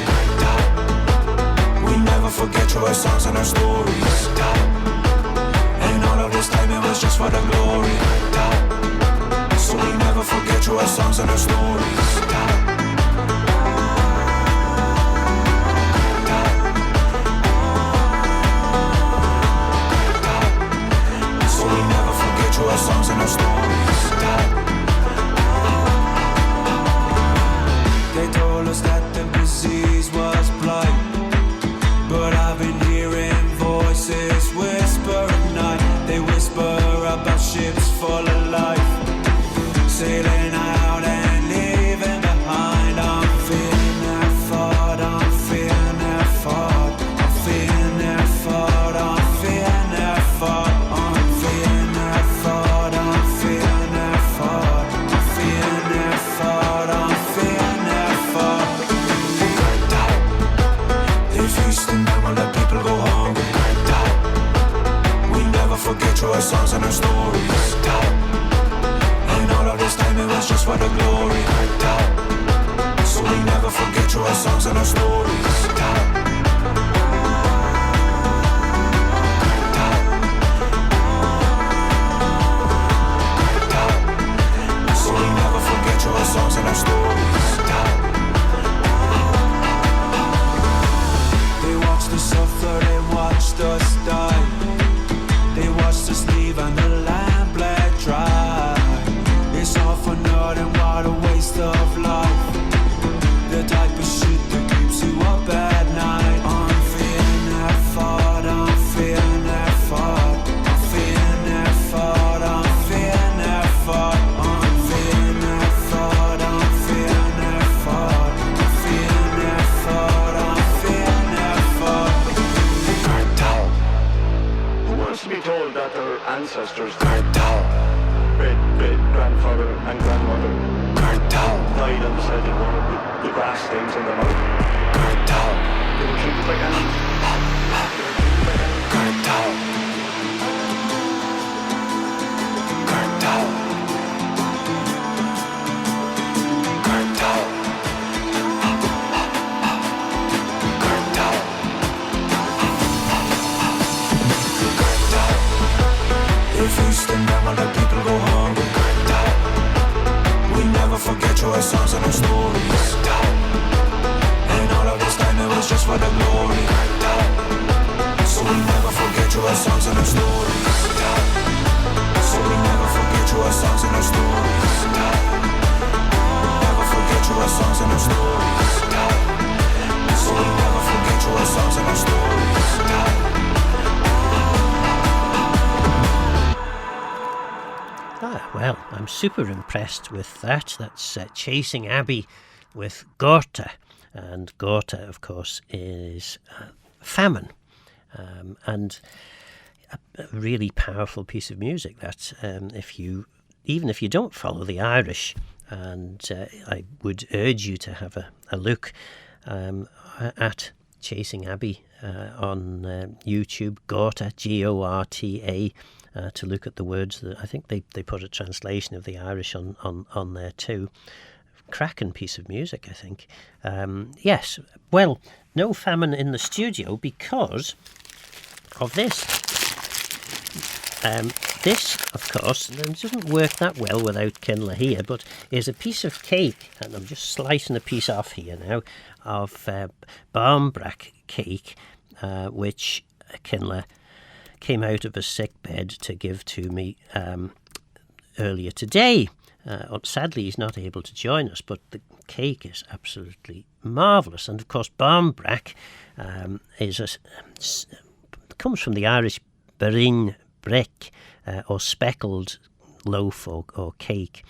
We never forget through our songs and our stories. And all of this time it was just for the glory. So we never forget through our songs and our stories. So we never forget through our songs and our stories. They told us that the disease was blight, but I've been hearing voices whisper at night. They whisper about ships full of life, sailing out and leaving behind. I'm feeling that thought, I'm feeling that thought, I'm feeling that thought, I'm feeling that thought, I'm feeling that thought, I'm feeling that thought, I'm feeling that thought, I'm feeling that thought. They feasting down while the people go hungry. We never forget through our songs and our stories. And all of this time it was just for the glory. So we never forget songs and our stories. So we never forget your songs and our stories. They watched us suffer, they watched us die. They watched us leave and the land bled dry. It's all for nothing, what a waste of life. The type of shit that keeps you up at night. I'm feeling that thought, I'm feeling that thought. I'm feeling that thought, I'm feeling that thought. I'm feeling that thought, I'm feeling that thought. I'm feeling that thought, I'm feeling that thought. Cartel. Who wants to be told that their ancestors, Cartel, great grandfather and grandmother, Cartel, died on the side of the road with the grass stains in their mouth? Cartel, they were treated like animals. Cartel, Cartel, Cartel, Cartel, Cartel. They feast and never let people go hungry. Cartel. We never forget your songs and our stories. And all of this time it was just for the glory. So we never forget your songs and our stories. So we never forget your songs and our stories. Never forget your songs and our stories. So we never forget your songs and our stories. Well, I'm super impressed with that. That's Chasing Abbey with Gorta. And Gorta, of course, is famine. And a really powerful piece of music that even if you don't follow the Irish, and I would urge you to have a look at Chasing Abbey on YouTube, Gorta, Gorta, to look at the words. I think they put a translation of the Irish on there too. Cracking piece of music, I think. Yes, well, no famine in the studio because of this. This, of course, it doesn't work that well without Kinla here, but is a piece of cake, and I'm just slicing a piece off here now, of barmbrack cake, which Kinla came out of a sick bed to give to me earlier today. Sadly, he's not able to join us, but the cake is absolutely marvellous. And of course, barmbrack comes from the Irish barin brec, or speckled loaf or cake.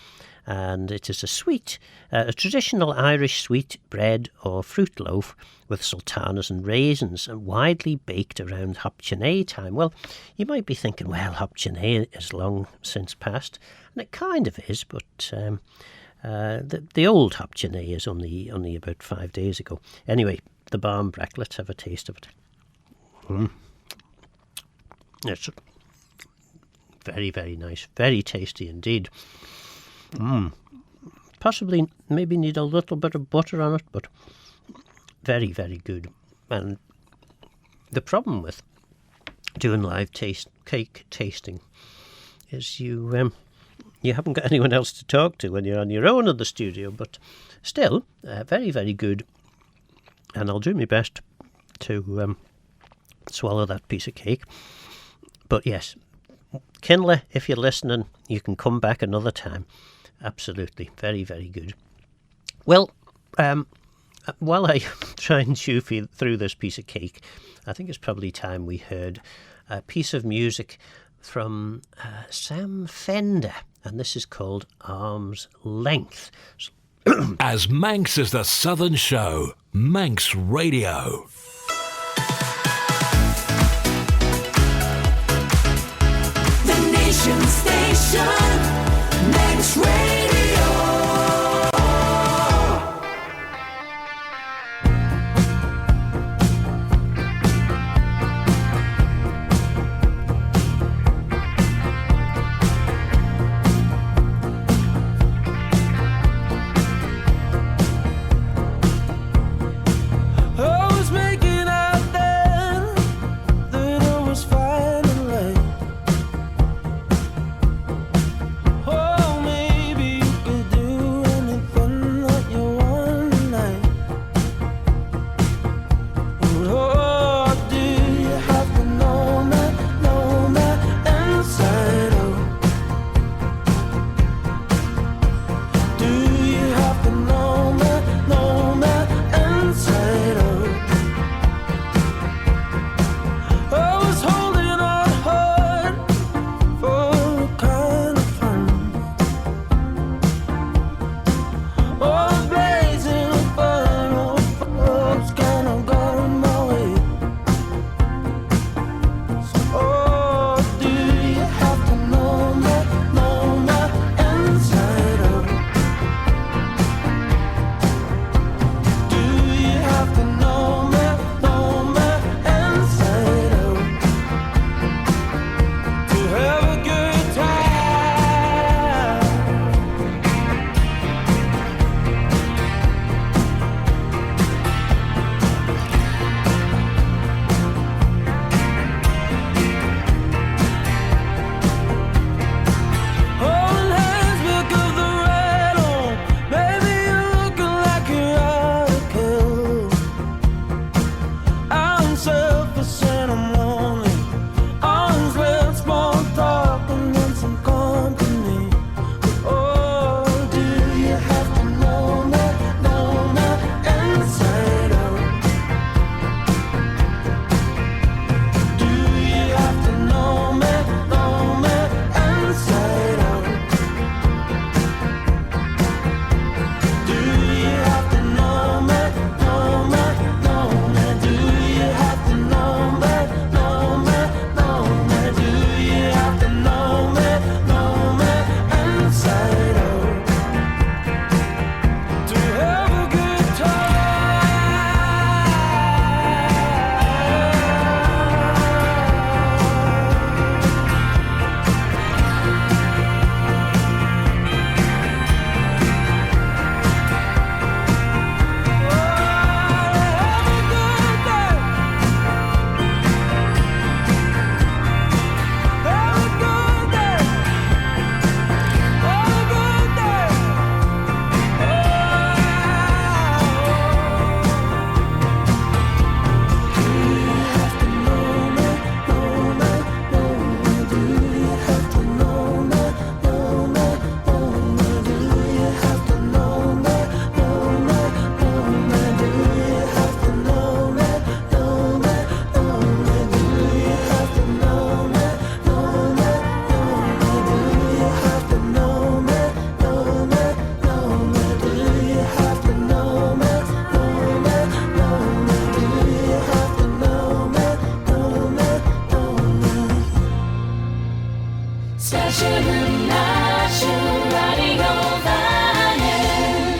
And it is a traditional Irish sweet bread or fruit loaf with sultanas and raisins, and widely baked around Hopchenay time. Well, you might be thinking, well, Hopchenay is long since past, and it kind of is, but the old Hopchenay is only about 5 days ago. Anyway, the barmbrack, let's have a taste of it. It's very, very nice, very tasty indeed. Possibly maybe need a little bit of butter on it, but very, very good. And the problem with doing live cake tasting is you haven't got anyone else to talk to when you're on your own in the studio, but still very, very good. And I'll do my best to swallow that piece of cake. But yes, Kinla, if you're listening, you can come back another time. Absolutely. Very, very good. Well, while I try and chew through this piece of cake, I think it's probably time we heard a piece of music from Sam Fender, and this is called Arm's Length. As Manx is the Southern Show, Manx Radio. The Nation Station, Manx Radio. Station National Radio Vannin.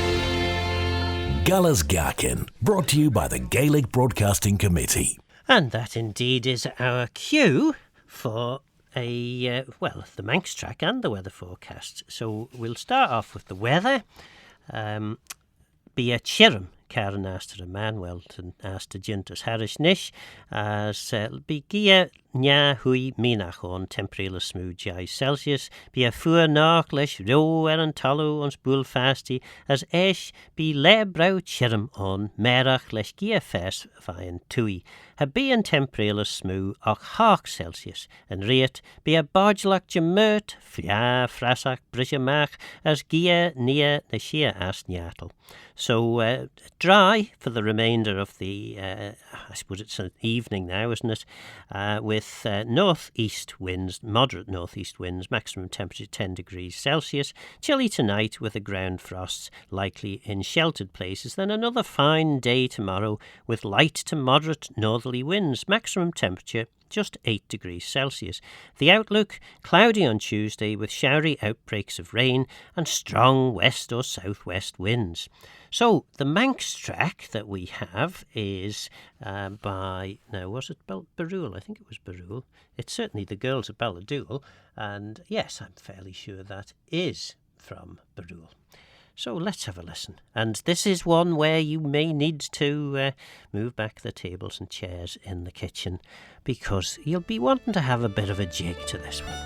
Gallas Gaccan, brought to you by the Gaelic Broadcasting Committee. And that indeed is our cue for the Manx track and the weather forecast. So we'll start off with the weather. Be a chirim Karen asked a Maughold and asked a Jintas Harish Nish as be gia nya hui minach on temperature smooth jai Celsius be a fuer nach lesh ro an talu ons bull fasti as esh be le braew chirim on merach lesh gia fes fine tui ha be an temperature smooth och hawk Celsius and rate be a bodgelak gemert flia frasach brishamach as gia nia na shia as nyatel. So dry for the remainder of the, I suppose it's an evening now, isn't it? With northeast winds, moderate northeast winds, maximum temperature 10 degrees Celsius. Chilly tonight with the ground frosts likely in sheltered places. Then another fine day tomorrow with light to moderate northerly winds, maximum temperature just 8 degrees Celsius. The outlook, cloudy on Tuesday with showery outbreaks of rain and strong west or southwest winds. So the Manx track that we have is by, now was it braew? I think it was braew. It's certainly the girls at Balladul, and yes, I'm fairly sure that is from braew. So let's have a listen. And this is one where you may need to move back the tables and chairs in the kitchen because you'll be wanting to have a bit of a jig to this one.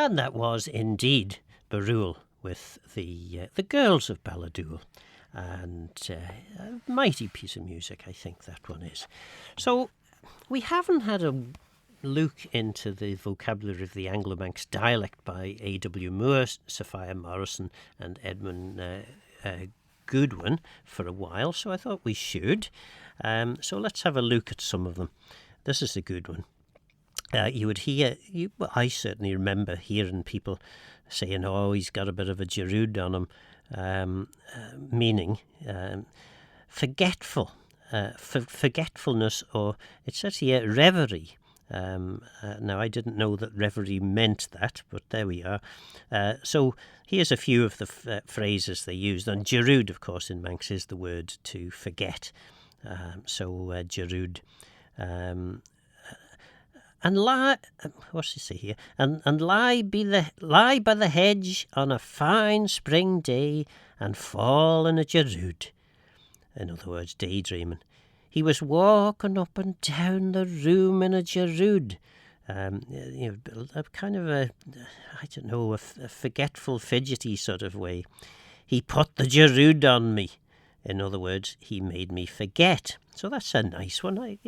And that was indeed braew with the girls of Balladul. And a mighty piece of music, I think that one is. So we haven't had a look into the vocabulary of the Anglo-Manx dialect by A.W. Moore, Sophia Morrison and Edmund Goodwin for a while, so I thought we should. So let's have a look at some of them. This is a good one. You would hear, I certainly remember hearing people saying, oh, he's got a bit of a Gerood on him, meaning forgetful, forgetfulness, or it says here reverie. Now, I didn't know that reverie meant that, but there we are. So here's a few of the phrases they used. And Gerood, of course, in Manx is the word to forget. Gerood. And lie, what's he say here? And lie by the hedge on a fine spring day and fall in a Gerood. In other words, daydreaming. He was walking up and down the room in a Gerood. A kind of a forgetful, fidgety sort of way. He put the Gerood on me. In other words, he made me forget. So that's a nice one. I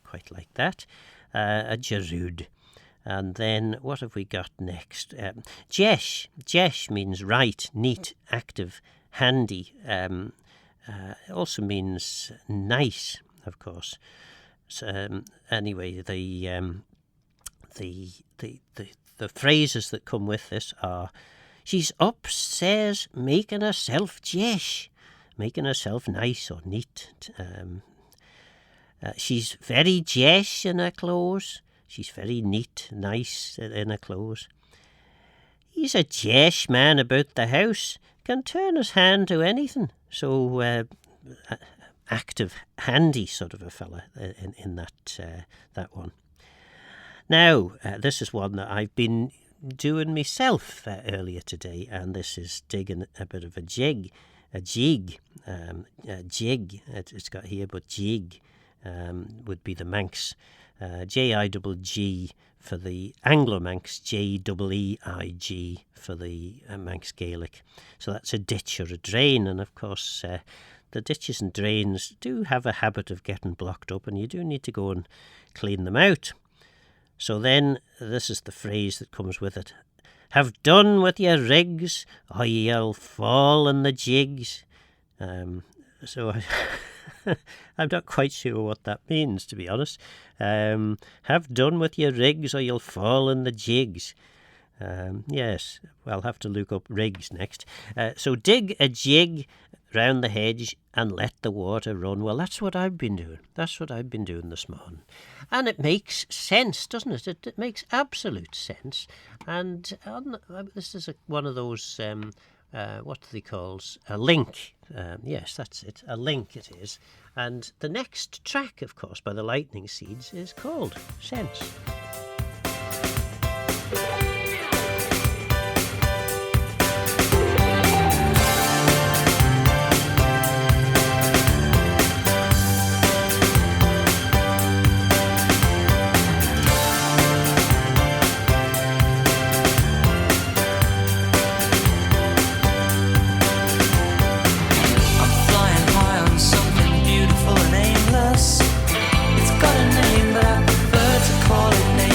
quite like that. A Gerood. And then what have we got next? Jesh. Jesh means right, neat, active, handy. Also means nice, of course. So, anyway, the phrases that come with this are: she's upstairs making herself jesh, making herself nice or neat. She's very jesh in her clothes. She's very neat, nice in her clothes. He's a jesh man about the house, can turn his hand to anything. So active, handy sort of a fella in that one. Now, this is one that I've been doing myself earlier today, and this is digging a bit of a jig. Jig. It's got here, but jig would be the Manx. J-I-G-G for the Anglo-Manx, J-E-E-I-G for the Manx Gaelic. So that's a ditch or a drain, and of course the ditches and drains do have a habit of getting blocked up, and you do need to go and clean them out. So then, this is the phrase that comes with it. Have done with your rigs, or you'll fall in the jigs. So I'm not quite sure what that means, to be honest. Have done with your rigs, or you'll fall in the jigs. Yes, I'll have to look up rigs next. So dig a jig round the hedge and let the water run. Well, that's what I've been doing. That's what I've been doing this morning. And it makes sense, doesn't it? It makes absolute sense. And this is one of those, what do they call? A link. Yes, that's it. A link it is. And the next track, of course, by the Lightning Seeds is called Sense. It's got a name, but I prefer to call it name.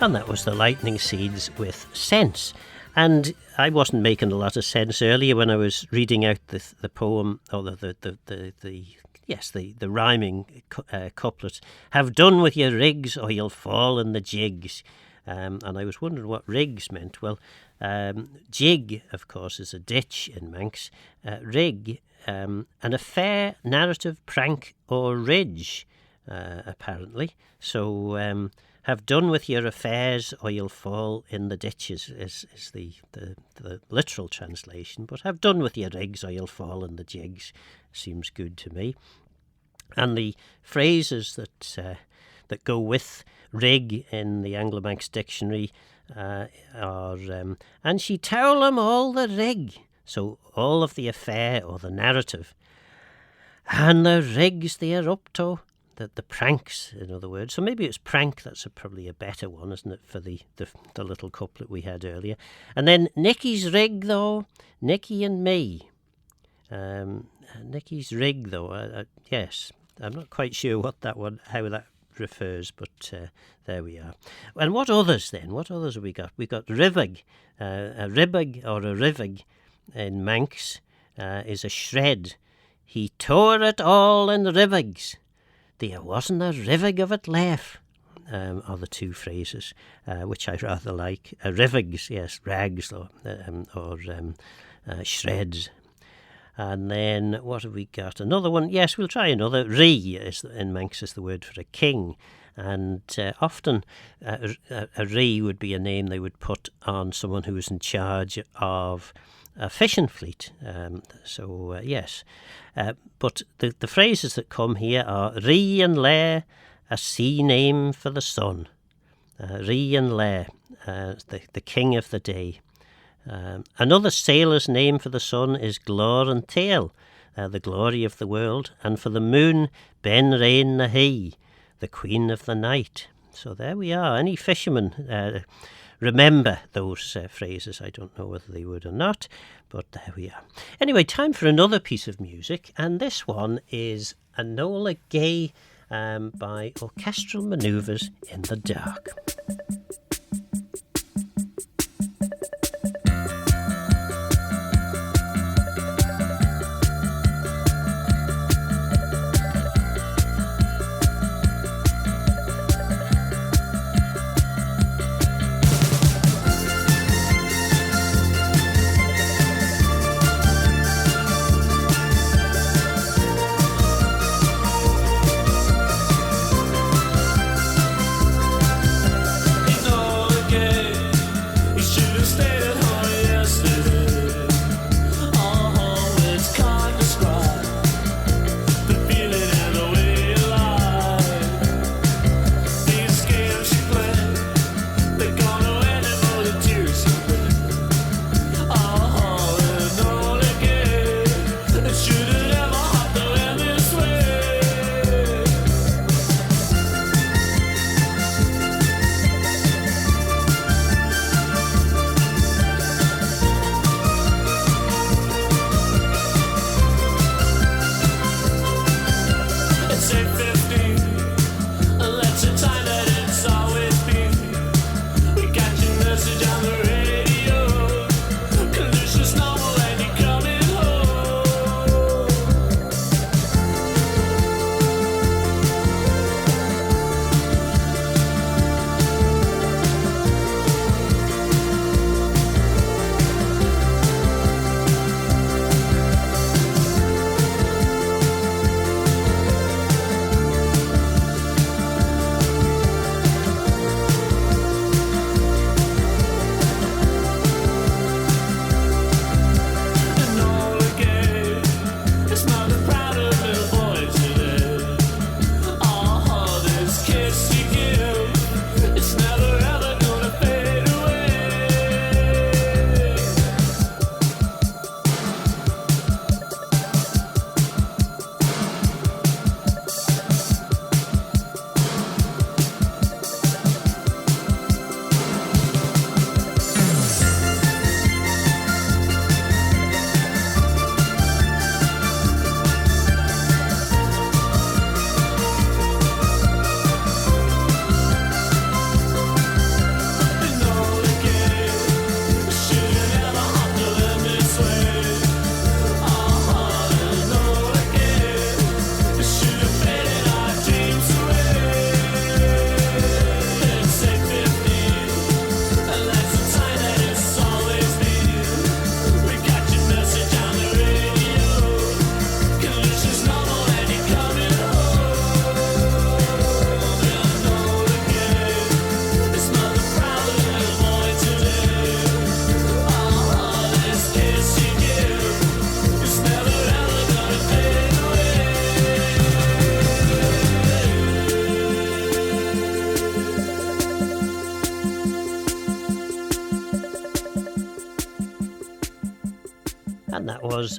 And that was the Lightning Seeds with Sense. And I wasn't making a lot of sense earlier when I was reading out the poem, or the rhyming couplet. Have done with your rigs or you'll fall in the jigs. And I was wondering what rigs meant. Well, jig, of course, is a ditch in Manx. Rig, an affair, narrative, prank or ridge, apparently. So have done with your affairs or you'll fall in the ditches is the literal translation. But have done with your rigs or you'll fall in the jigs seems good to me. And the phrases that go with rig in the Anglo-Manx dictionary are and she tell 'em all the rig, so all of the affair or the narrative, and the rigs they're up to, the pranks, in other words. So maybe it's prank, that's probably a better one, isn't it, for the little couplet we had earlier. And then Nicky's rig, though, Nicky and me. Nicky's rig, though, yes, I'm not quite sure how that refers, but there we are. And what others then? What others have we got? We got rivig. A ribig or a rivig in Manx is a shred. He tore it all in rivigs. There wasn't a rivig of it left. Are the two phrases which I rather like. Rivigs, yes, rags or shreds. And then what have we got? Another one. Yes, we'll try another. Ree in Manx is the word for a king. And often a ree would be a name they would put on someone who was in charge of a fishing fleet. Yes. But the phrases that come here are ree and lair, a sea name for the sun. Ree and lair, the king of the day. Another sailor's name for the sun is glor and tail, the glory of the world, and for the moon, ben rain na he, the queen of the night. So there we are. Any fishermen remember those phrases? I don't know whether they would or not, but there we are. Anyway, time for another piece of music, and this one is Enola Gay by Orchestral Manoeuvres in the Dark. No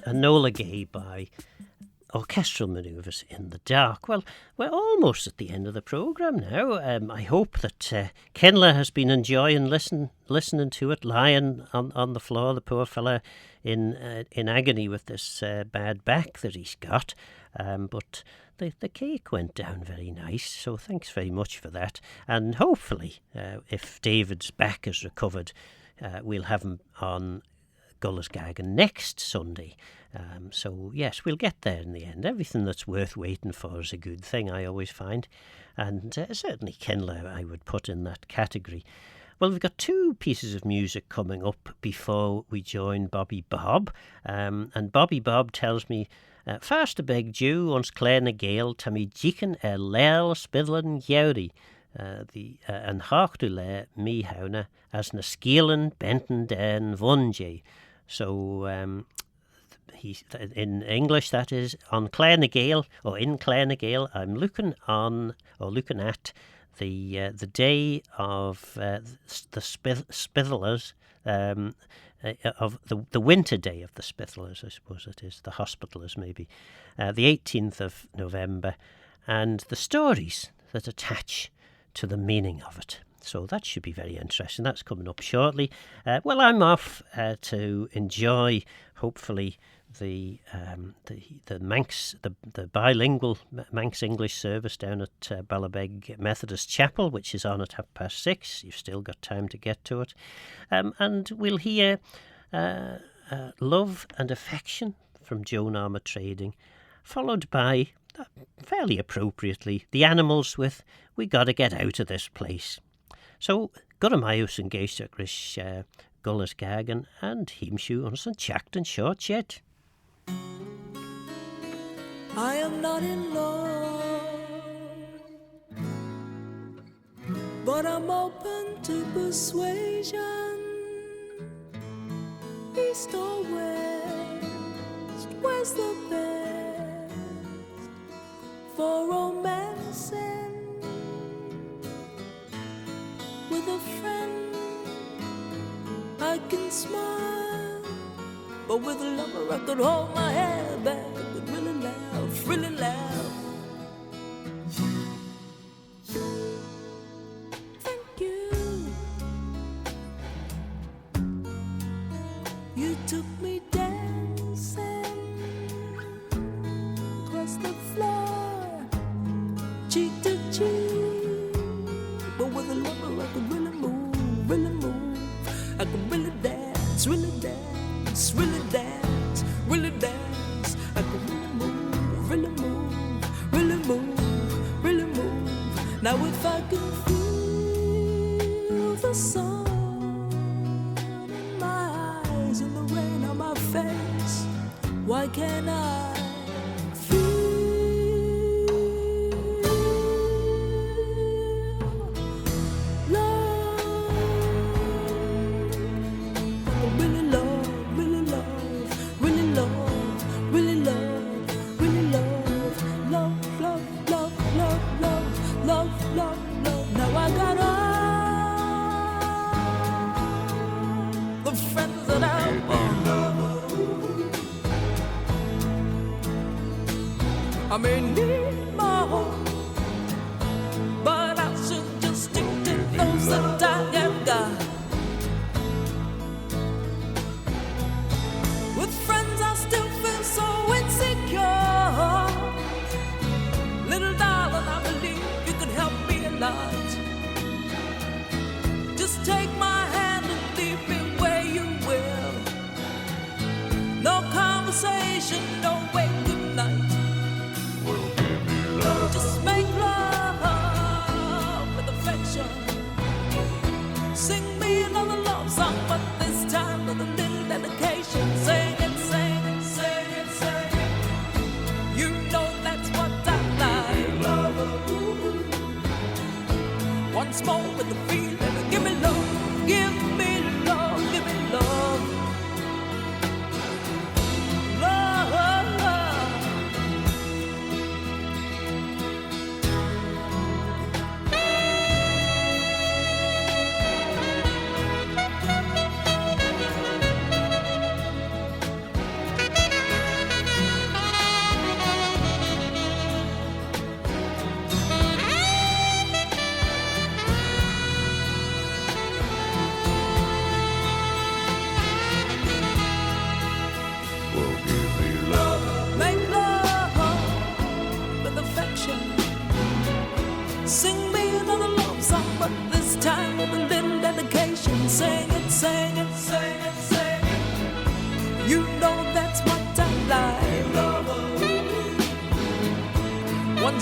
Enola Gay by Orchestral Manoeuvres in the Dark. Well, we're almost at the end of the programme now. I hope that Kinla has been enjoying listening to it, lying on the floor, the poor fella in agony with this bad back that he's got. But the cake went down very nice, so thanks very much for that. And hopefully, if David's back is recovered, we'll have him on Gullas Gaccan next Sunday. So yes, we'll get there in the end. Everything that's worth waiting for is a good thing, I always find. And certainly Kinla I would put in that category. Well, we've got two pieces of music coming up before we join Bobby Bob. And Bobby Bob tells me, first a beg Jew ons kleine gale tammy jiken leil spidlen Yauri. And hark le me hauna as na skielen benten den vonje. So in English that is on Kleine Gale or in Kleine Gale. I'm looking at the day of the Spithalers, of the winter day of the Spithalers, I suppose it is, the Hospitalers maybe, the 18th of November, and the stories that attach to the meaning of it. So that should be very interesting. That's coming up shortly. Well, I'm off to enjoy, hopefully, the Manx, the bilingual Manx English service down at Ballabeg Methodist Chapel, which is on at 6:30. You've still got time to get to it. And we'll hear Love and Affection from Joan Armatrading, followed by, fairly appropriately, The Animals with We Gotta Get Out of This Place. So, Guramaeus and Geisach Rish Gullas Gaccan and Himshu ons and Chacht and Short Chet. I am not in love, but I'm open to persuasion. East or west, where's the best for romancing? With a friend I can smile, but with a lover I could hold my head back. I could really laugh, really laugh. Thank you. You took me dancing across the floor, cheek to cheek, but with a lover I could really move, really move. I could really dance, really dance, really dance, really dance. I could really move, really move, really move, really move. Now if I can feel the sun in my eyes and the rain on my face, why can't I? I may need more, but I should just stick to those that I have got. With friends I still feel so insecure. Little darling, I believe you could help me a lot. Just take my hand and leave me where you will. No conversation, no way, good night. Just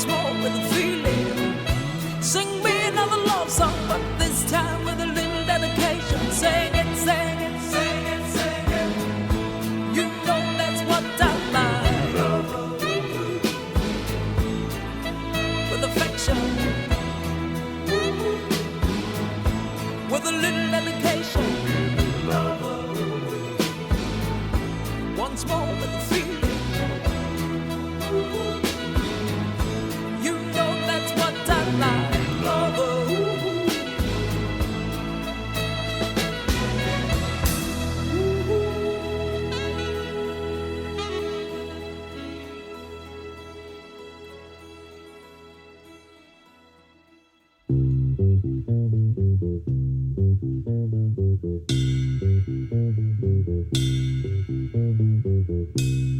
once more with a feeling. Sing me another love song, but this time with a little dedication. Sing it, sing it, sing it, sing it. You know that's what I like. With affection, with a little dedication. Once more with a feeling. You know that's what I like.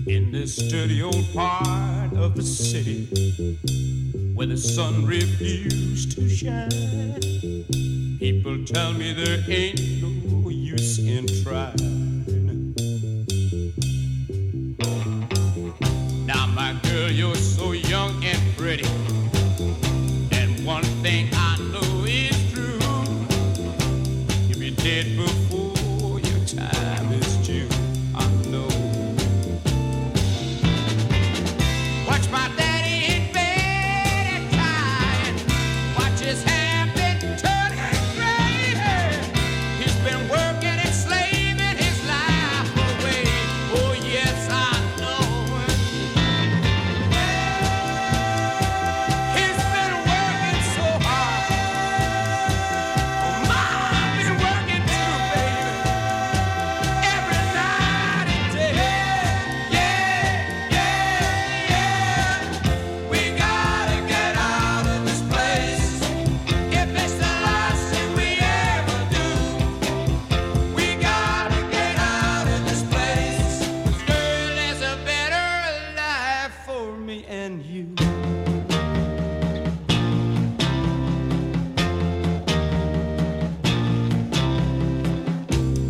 In this dirty old part of the city where the sun refused to shine, people tell me there ain't no use in trying. Now, my girl, you're so young and pretty, and one thing I know is true: you'll be dead before your time is due. I know. Watch my daddy in bed and crying. Watch his hair been turning gray. He's been working and slaving his life away. Oh yes, I know. He's been working so hard. I've been working too, baby. Every night and day. We gotta get out of this place. If it's the last thing we ever do, we gotta get out of this place. 'Cause girl, there's a better life for me and you.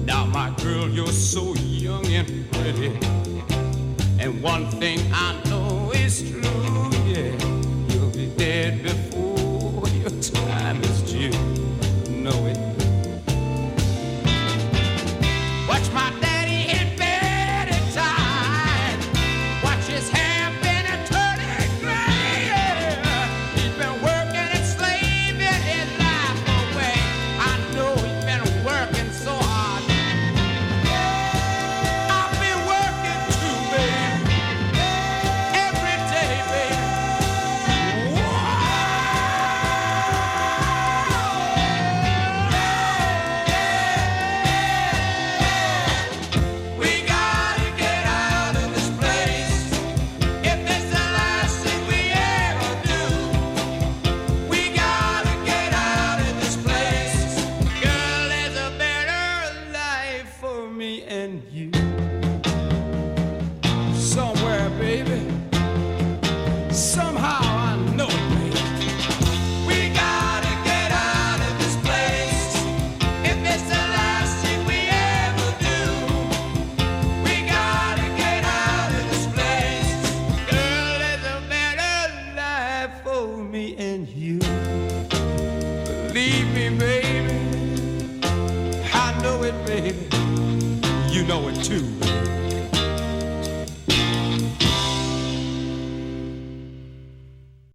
Now, my girl, you're so young and pretty, and one thing I know is true, yeah, you'll be dead before your time is due.